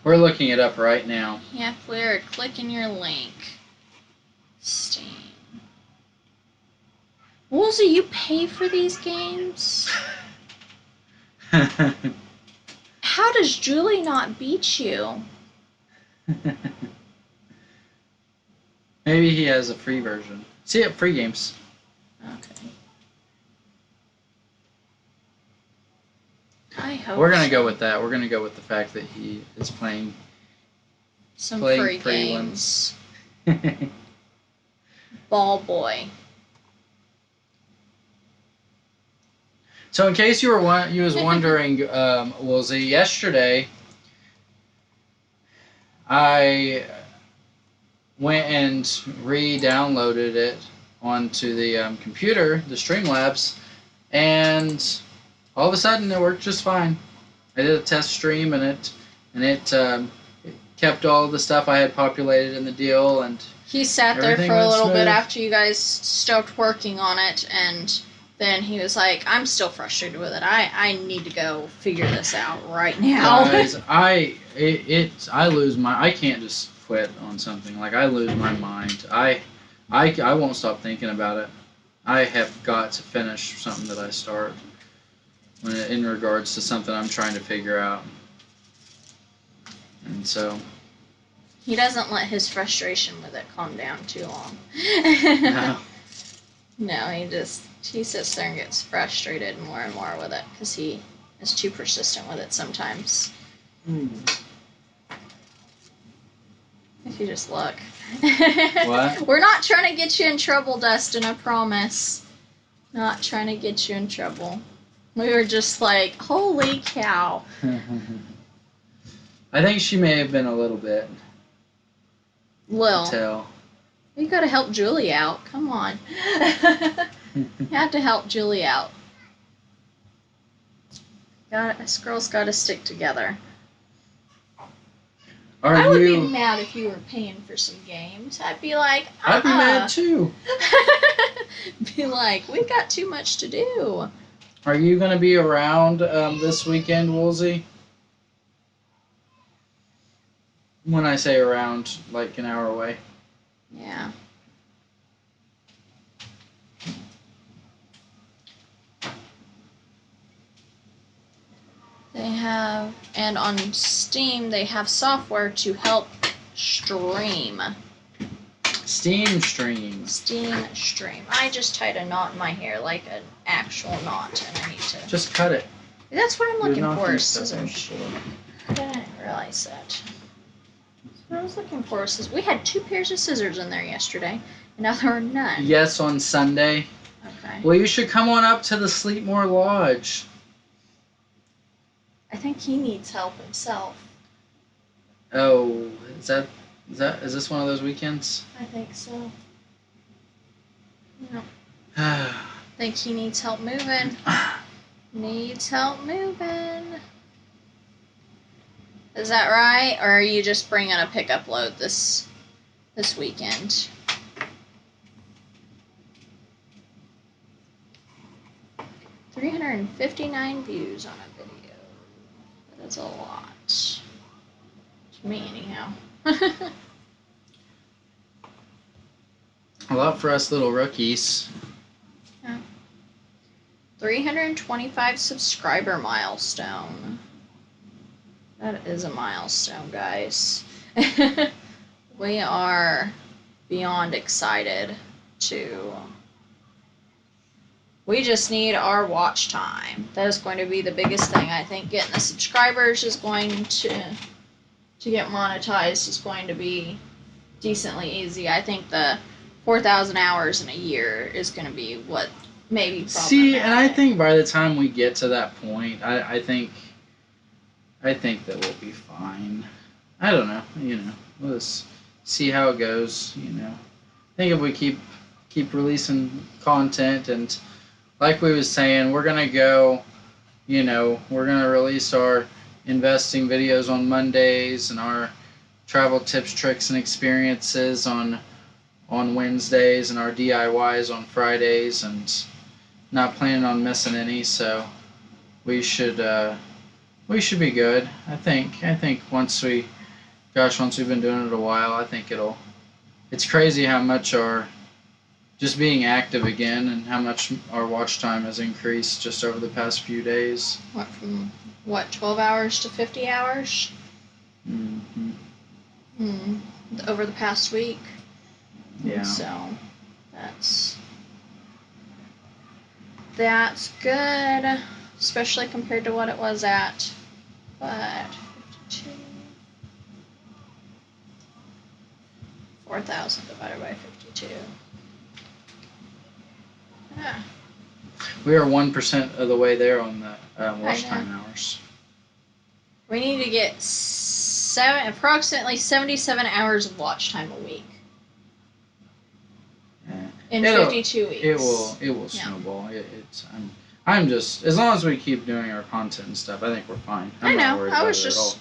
We're looking it up right now. Yeah, we're clicking your link. Steam. Woolsey, you pay for these games? How does Julie not beat you? Maybe he has a free version. See it, free games. Okay. I hope we're gonna go with that. We're gonna go with the fact that he is playing some free games. Ball boy. So in case you was wondering, Woolsey, yesterday I went and re-downloaded it onto the computer, the Streamlabs, and all of a sudden it worked just fine. I did a test stream and it kept all the stuff I had populated in the deal, and he sat there for a little bit after you guys stopped working on it, and then he was like, I'm still frustrated with it. I need to go figure this out right now. Guys, I can't just quit on something. Like, I lose my mind. I won't stop thinking about it. I have got to finish something that I start in regards to something I'm trying to figure out. And so he doesn't let his frustration with it calm down too long. No. No, he sits there and gets frustrated more and more with it because he is too persistent with it sometimes. If you just look. What? We're not trying to get you in trouble, Dustin, I promise. Not trying to get you in trouble. We were just like, holy cow. I think she may have been a little bit. Lil. Tell. You gotta help Julie out. Come on. You have to help Julie out. This girl's gotta stick together. I would be mad if you were paying for some games. I'd be like, I'd be mad too. Be like, we got too much to do. Are you going to be around this weekend, Woolsey? When I say around, like an hour away. Yeah. They have, and on Steam, they have software to help stream. Steam stream. Steam stream. I just tied a knot in my hair, like an actual knot, and I need to... Just cut it. That's what I'm looking for, scissors. I didn't realize that. That's what I was looking for. We had 2 pairs of scissors in there yesterday, and now there are none. Yes, on Sunday. Okay. Well, you should come on up to the Sleepmore Lodge. I think he needs help himself. Oh, is this one of those weekends? I think so. No. I think he needs help moving. Needs help moving. Is that right? Or are you just bringing a pickup load this weekend? $359 views on a video. That is a lot. To me, anyhow. A lot for us little rookies. Yeah. 325 subscriber milestone. That is a milestone, guys. We are beyond excited to... We just need our watch time. That is going to be the biggest thing. I think getting the subscribers is going to get monetized is going to be decently easy. I think the 4,000 hours in a year is going to be what maybe problematic. See, and I think by the time we get to that point, I think that we'll be fine. I don't know, we'll just see how it goes, I think if we keep releasing content, and like we was saying, we're going to go, we're going to release our investing videos on Mondays and our travel tips, tricks, and experiences on Wednesdays, and our DIYs on Fridays, and not planning on missing any, so we should be good. I think once we've been doing it a while, I think it's crazy how much just being active again, and how much our watch time has increased just over the past few days. From 12 hours to 50 hours? Mm-hmm. Over the past week. Yeah. So, that's good. especially compared to what it was at. But 52, 4,000 divided by 52. Yeah. We are 1% of the way there on the watch time hours. We need to get approximately 77 hours of watch time a week. In 52 weeks. It will snowball. I'm just, as long as we keep doing our content and stuff, I think we're fine. I'm not worried about it at all.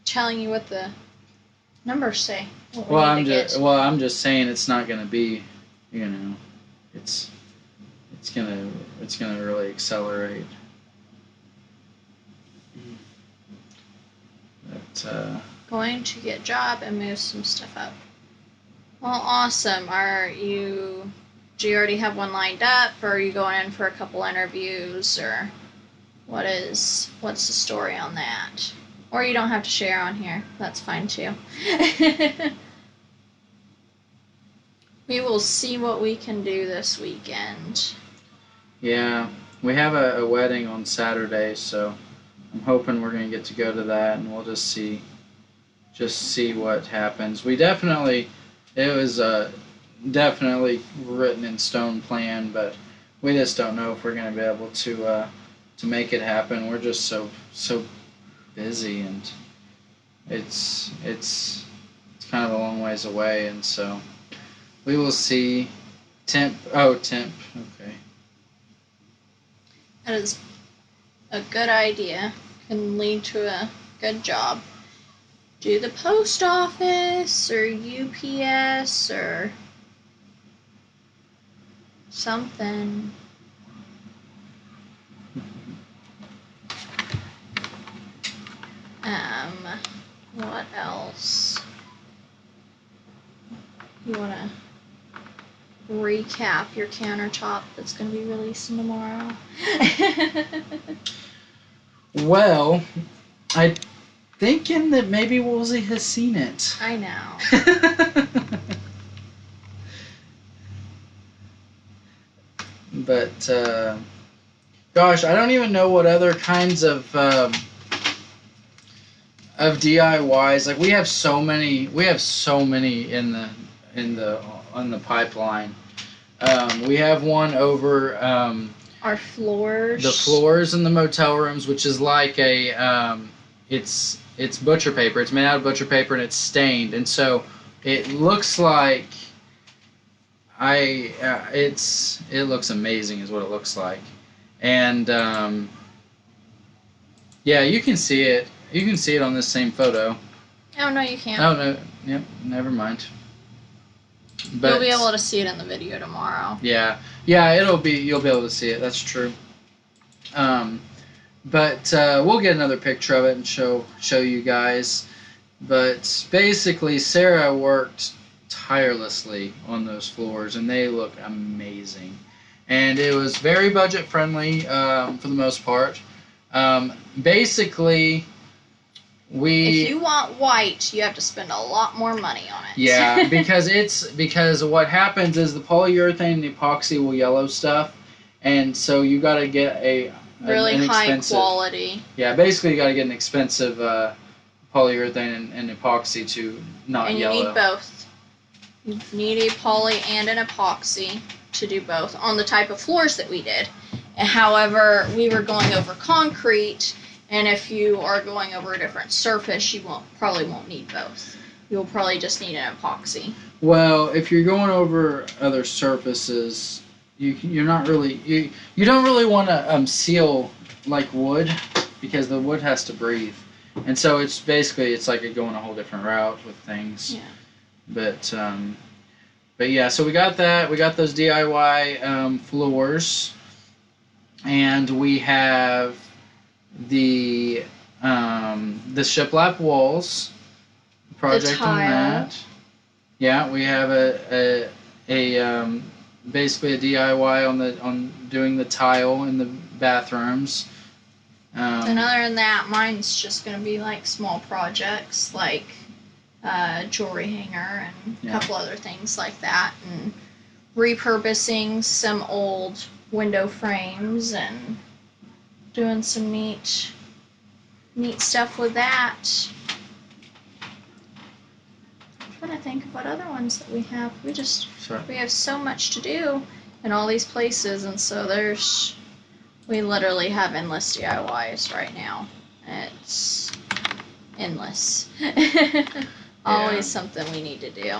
Telling you what the numbers say. I'm just saying it's not going to be, it's going to really accelerate. But going to get a job and move some stuff up. Well, awesome. Do you already have one lined up, or are you going in for a couple interviews, or what's the story on that? Or you don't have to share on here. That's fine too. We will see what we can do this weekend. Yeah, we have a wedding on Saturday, so I'm hoping we're going to get to go to that, and we'll just see what happens. It was definitely written in stone plan, but we just don't know if we're going to be able to make it happen. We're just so busy, and it's kind of a long ways away, and so we will see. Temp. Okay. That is a good idea. Can lead to a good job. Do the post office or UPS or something. What else? You want to recap your countertop that's going to be releasing tomorrow? Well, I'm thinking that maybe Woolsey has seen it. I know. But gosh, I don't even know what other kinds of DIYs. Like we have so many on the pipeline. We have one over our floors. The floors in the motel rooms, which is like it's butcher paper. It's made out of butcher paper and it's stained, and so it looks like it looks amazing, is what it looks like, and yeah, you can see it. You can see it on this same photo. Oh no, you can't. Oh no, yep, never mind. But you'll be able to see it in the video tomorrow. Yeah, you'll be able to see it. That's true. But we'll get another picture of it and show you guys. But basically, Sarah worked tirelessly on those floors, and they look amazing. And it was very budget friendly for the most part. Basically, if you want white, you have to spend a lot more money on it. Yeah, because what happens is the polyurethane and the epoxy will yellow stuff, and so you got to get really high quality. Yeah, basically you got to get an expensive polyurethane and epoxy to not yellow. And you need both. You need a poly and an epoxy to do both on the type of floors that we did. However, we were going over concrete. And if you are going over a different surface, you probably won't need both. You'll probably just need an epoxy. Well, if you're going over other surfaces, you don't really want to seal like wood, because the wood has to breathe, and so it's like going a whole different route with things. Yeah. But yeah, so we got that. We got those DIY floors, and we have the shiplap walls project on that. Yeah, we have basically a DIY on doing the tile in the bathrooms. And other than that, mine's just going to be like small projects like jewelry hanger and a couple other things like that, and repurposing some old window frames and doing some neat stuff with that. I'm trying to think of what other ones that we have. We have so much to do in all these places, and so we literally have endless DIYs right now. It's endless. Always something we need to do.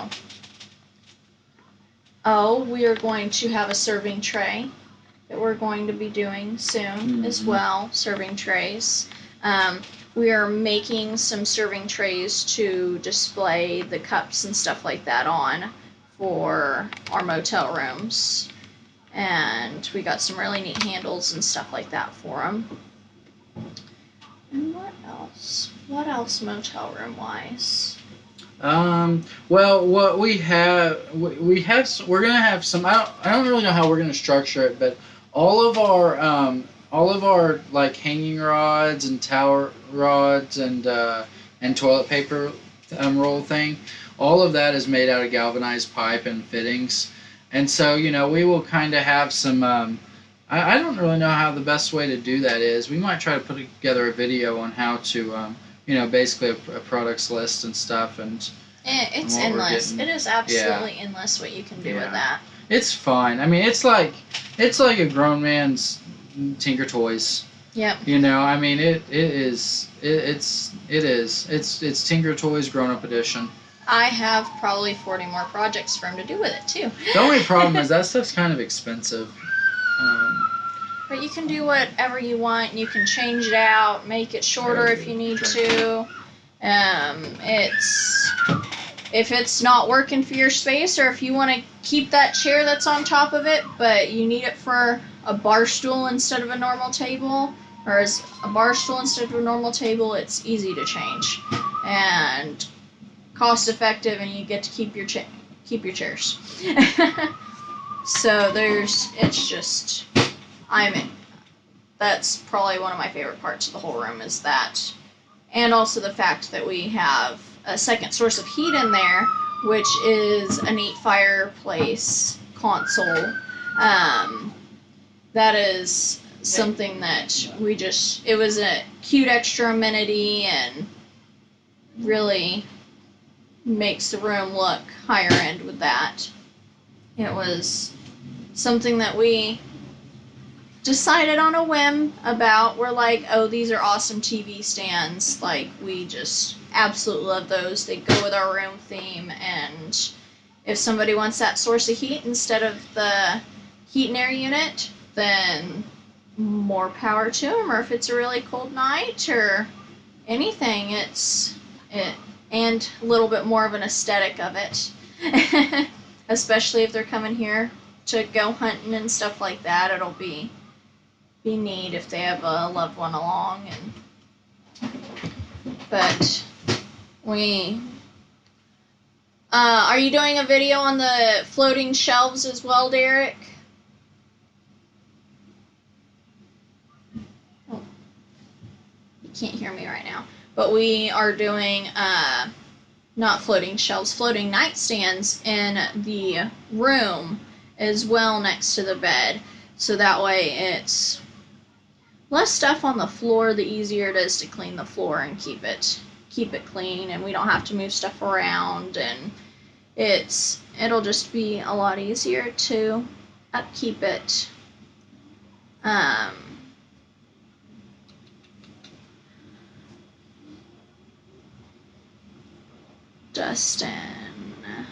Oh, we are going to have a serving tray that we're going to be doing soon as well, serving trays. We are making some serving trays to display the cups and stuff like that on for our motel rooms. And we got some really neat handles and stuff like that for them. And what else? What else motel room wise? Well, what we're gonna have some. I don't really know how we're gonna structure it, but all of our like hanging rods and towel rods and toilet paper roll thing, all of that is made out of galvanized pipe and fittings, and so we will kind of have some. I don't really know how the best way to do that is. We might try to put together a video on how to basically a products list and stuff, and it's endless. It is absolutely endless what you can do with that. It's fine. I mean, it's like a grown man's Tinker Toys. Yep. I mean, it's Tinker Toys Grown Up Edition. I have probably 40 more projects for him to do with it too. The only problem is that stuff's kind of expensive. But you can do whatever you want. You can change it out, make it shorter if you need to. If it's not working for your space, or if you want to keep that chair that's on top of it, but you need it for a bar stool instead of a normal table, or as a bar stool instead of a normal table, it's easy to change and cost effective, and you get to keep your chairs. So that's probably one of my favorite parts of the whole room is that, and also the fact that we have a second source of heat in there, which is a neat fireplace console. That is something that it was a cute extra amenity and really makes the room look higher end with that. It was something that we decided on a whim about. We're like, oh, these are awesome TV stands. Like, we just absolutely love those. They go with our room theme, and if somebody wants that source of heat instead of the heat and air unit, then more power to them. Or if it's a really cold night or anything, and a little bit more of an aesthetic of it. Especially if they're coming here to go hunting and stuff like that, it'll be neat if they have a loved one along. But are you doing a video on the floating shelves as well, Derek? Oh, you can't hear me right now. But we are doing not floating shelves, floating nightstands in the room as well next to the bed. So that way it's less stuff on the floor, the easier it is to clean the floor and keep it clean, and we don't have to move stuff around, and it'll just be a lot easier to upkeep it. Dustin, I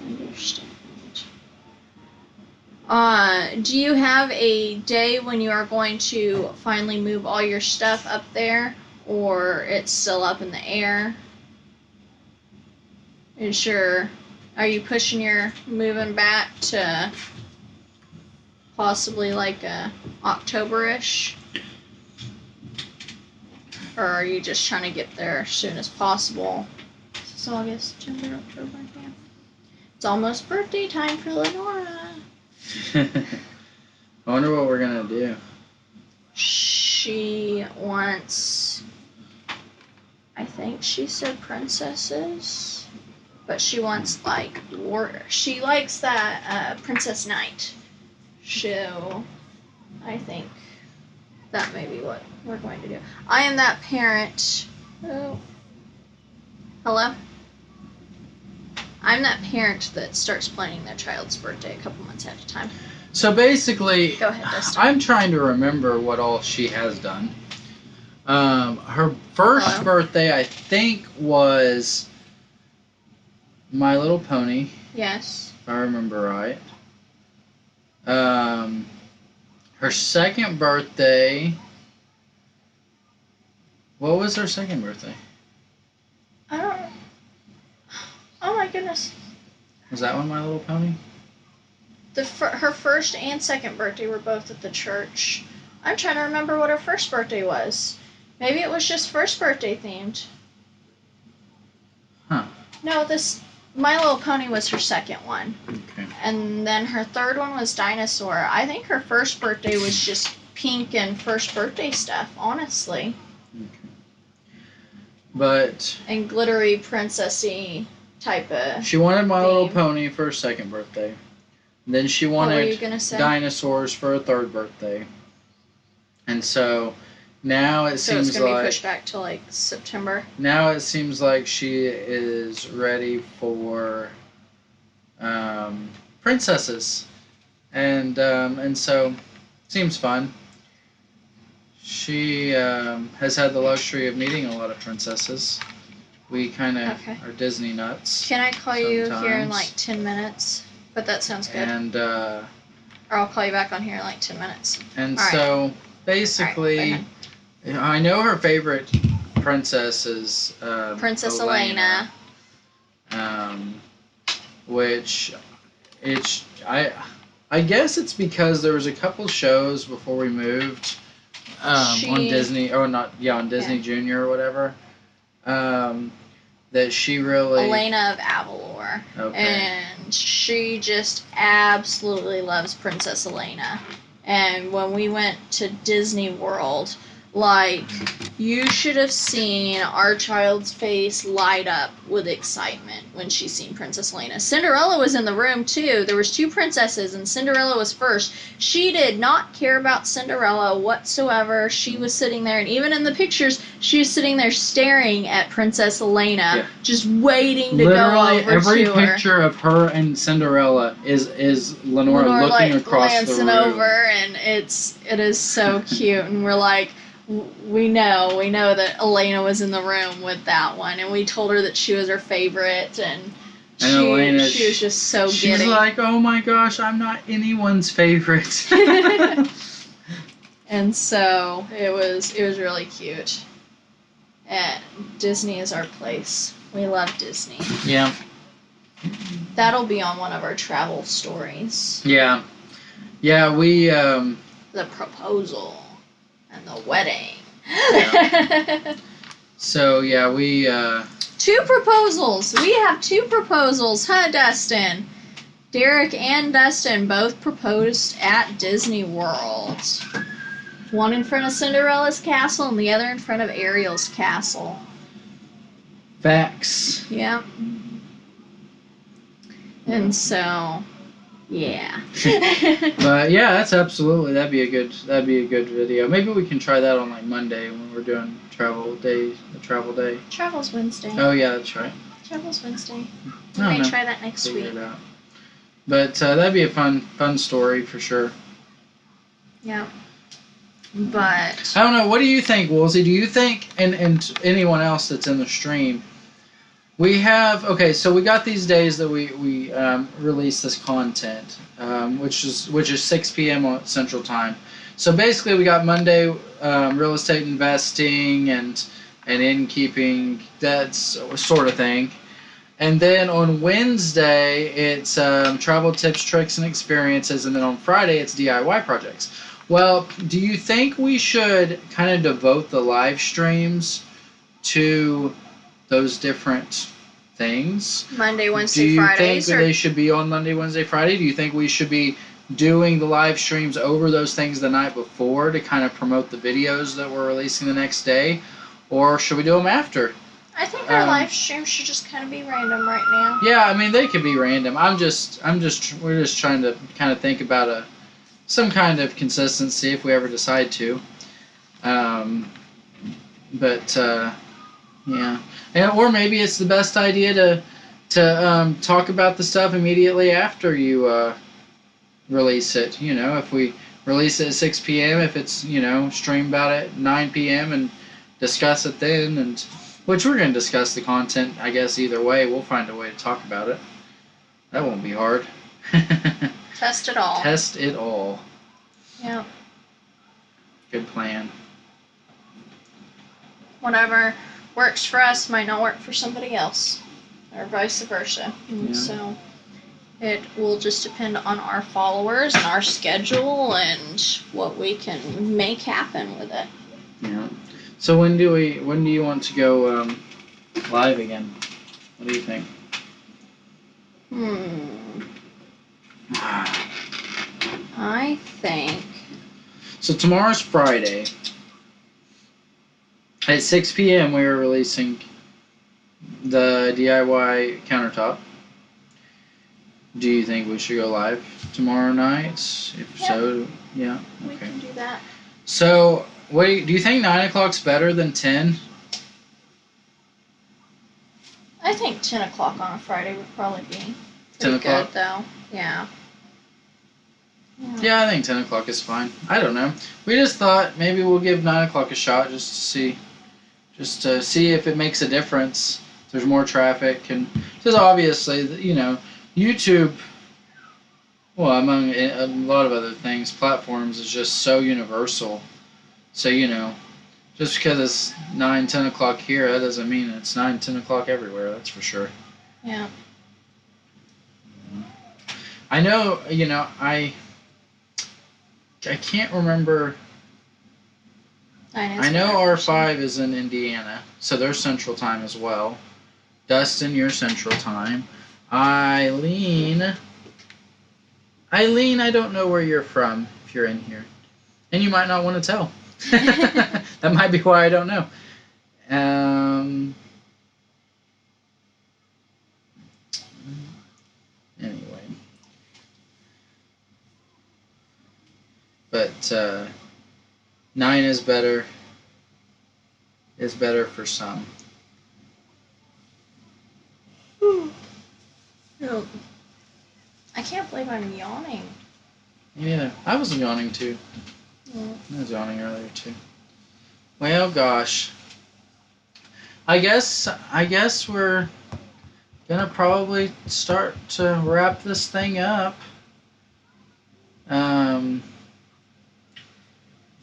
understand. Do you have a day when you are going to finally move all your stuff up there, or it's still up in the air? Are you pushing your moving back to possibly like October-ish? Or are you just trying to get there as soon as possible? This is August, September, October, yeah. It's almost birthday time for Lenora. I wonder what we're gonna do. She wants, I think she said princesses, but she wants like she likes that Princess Knight show, I think. that may be what we're going to do. I am that parent. Oh. Hello? I'm that parent that starts planning their child's birthday a couple months ahead of time. So basically, go ahead, Dustin. I'm trying to remember what all she has done. Her first birthday, I think, was My Little Pony. Yes. If I remember right. Her second birthday. What was her second birthday? I don't know. Oh my goodness. Was that one My Little Pony? Her first and second birthday were both at the church. I'm trying to remember what her first birthday was. Maybe it was just first birthday themed. Huh. No, My Little Pony was her second one. Okay. And then her third one was Dinosaur. I think her first birthday was just pink and first birthday stuff, honestly. Okay. But... And glittery, princessy type of She wanted My theme. Little Pony for her second birthday. Then she wanted dinosaurs for her third birthday. And so now it seems like... So it's going to be pushed back to like September? Now it seems like she is ready for princesses. And so seems fun. She has had the luxury of meeting a lot of princesses. We kind of are Disney nuts. Can I call you here in like 10 minutes? But that sounds good. And or I'll call you back on here in like 10 minutes. And so basically, I know her favorite princess is Princess Elena. Which I guess it's because there was a couple shows before we moved on Disney on Disney Junior or whatever. That she really... Elena of Avalor. Okay. And she just absolutely loves Princess Elena. And when we went to Disney World, like, you should have seen our child's face light up with excitement when she seen Princess Elena. Cinderella was in the room, too. There was two princesses, and Cinderella was first. She did not care about Cinderella whatsoever. She was sitting there, and even in the pictures, she was sitting there staring at Princess Elena, just waiting to go over to her. Literally, every picture of her and Cinderella is Lenora looking like, across the room. Over, and it is so cute, and we're like... We know that Elena was in the room with that one, and we told her that she was her favorite, and she was just so giddy. She's like, oh my gosh, I'm not anyone's favorite. And so it was really cute. And Disney is our place. We love Disney. Yeah. That'll be on one of our travel stories. Yeah. Yeah, we the proposal. And the wedding. Yeah. So, yeah, we... 2 proposals! We have 2 proposals, huh, Dustin? Derek and Dustin both proposed at Disney World. One in front of Cinderella's castle and the other in front of Ariel's castle. Facts. Yeah. And so... Yeah. But yeah, that'd be a good video. Maybe we can try that on like Monday when we're doing travel day. Travel's Wednesday. Oh yeah, that's right. Travel's Wednesday. We may try that next week. Figure it out. But that'd be a fun story for sure. Yeah. But I don't know. What do you think, Woolsey? Do you think, and anyone else that's in the stream? We have, so we got these days that we release this content, which is 6 p.m. on Central Time. So basically we got Monday real estate investing and innkeeping, that sort of thing. And then on Wednesday it's travel tips, tricks, and experiences. And then on Friday it's DIY projects. Well, do you think we should kind of devote the live streams to those different things? Monday, Wednesday, Fridays? Do you think that they should be on Monday, Wednesday, Friday? Do you think we should be doing the live streams over those things the night before to kind of promote the videos that we're releasing the next day? Or should we do them after? I think our live streams should just kind of be random right now. Yeah, I mean, they could be random. We're just trying to kind of think about some kind of consistency if we ever decide to. But yeah, or maybe it's the best idea to talk about the stuff immediately after you release it. You know, if we release it at 6 p.m., if it's streamed out at 9 p.m. and discuss it then, and which we're going to discuss the content, I guess either way. We'll find a way to talk about it. That won't be hard. Test it all. Test it all. Yeah. Good plan. Whatever works for us might not work for somebody else, or vice versa. And so it will just depend on our followers and our schedule and what we can make happen with it. Yeah. So when do you want to go live again? What do you think? I think. So tomorrow's Friday. At 6 p.m. we are releasing the DIY countertop. Do you think we should go live tomorrow night? If so, yeah. Okay. We can do that. So, do you think 9 o'clock's better than 10? I think 10 o'clock on a Friday would probably be 10 o'clock? good, though. Yeah. Yeah, I think 10 o'clock is fine. I don't know. We just thought maybe we'll give 9 o'clock a shot just to see if it makes a difference. If there's more traffic. And because obviously, YouTube, well, among a lot of other things, platforms is just so universal. So, just because it's 9, 10 o'clock here, that doesn't mean it's 9, 10 o'clock everywhere, that's for sure. Yeah. I know, I can't remember. I know R5 is in Indiana, so they're Central Time as well. Dustin, you're Central Time. Eileen, I don't know where you're from if you're in here. And you might not want to tell. That might be why I don't know. Anyway. But 9 is better for some. No. I can't believe I'm yawning. Yeah, I was yawning too. Yeah. I was yawning earlier too. Well, gosh. I guess we're gonna probably start to wrap this thing up.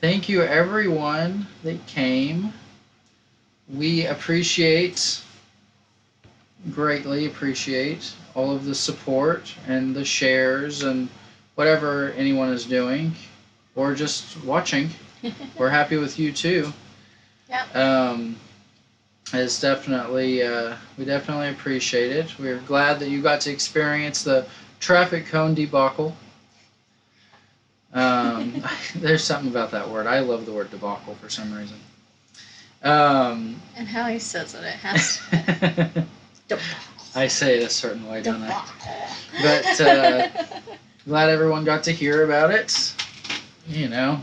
Thank you everyone that came. We greatly appreciate all of the support and the shares and whatever anyone is doing or just watching. We're happy with you too. Yeah. It's definitely we definitely appreciate it. We're glad that you got to experience the traffic cone debacle. There's something about that word. I love the word debacle for some reason. And how he says it has to debacle. I say it a certain way, don't debacle. I? But glad everyone got to hear about it.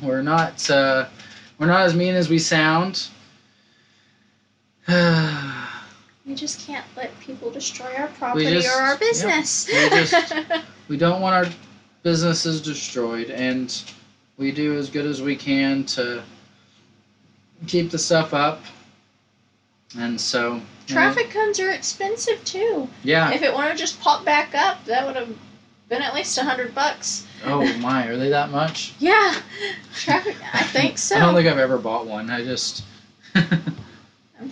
We're not as mean as we sound. We just can't let people destroy our property or our business. Yep. We don't want our businesses destroyed, and we do as good as we can to keep the stuff up. And so traffic cones are expensive too. Yeah. If it would have just popped back up, that would have been at least $100. Oh my, are they that much? Yeah, traffic. I think so. I don't think I've ever bought one. I'm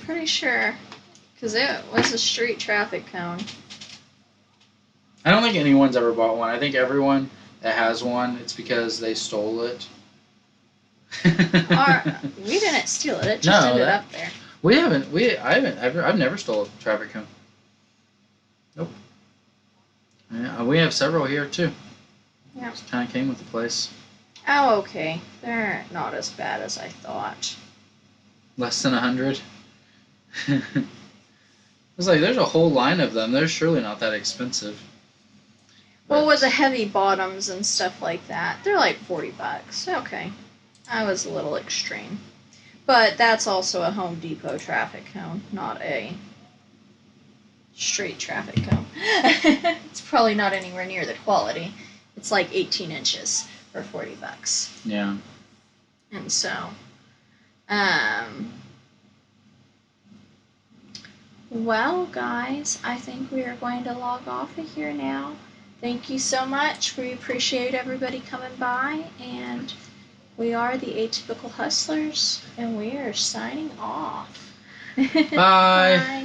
pretty sure, because it was a street traffic cone. I don't think anyone's ever bought one. I think everyone that has one, it's because they stole it. Or we didn't steal it. It just ended up there. I've never stole a traffic cone. Nope. Yeah, we have several here too. Yeah. Just kind of came with the place. Oh, okay. They're not as bad as I thought. Less than 100. I was like, there's a whole line of them. They're surely not that expensive. Well, with the heavy bottoms and stuff like that, they're like $40. Okay. I was a little extreme. But that's also a Home Depot traffic cone, not a street traffic cone. It's probably not anywhere near the quality. It's like 18 inches for $40. Yeah. And so, well, guys, I think we are going to log off of here now. Thank you so much. We appreciate everybody coming by, and we are the Atypical Hustlers, and we are signing off. Bye.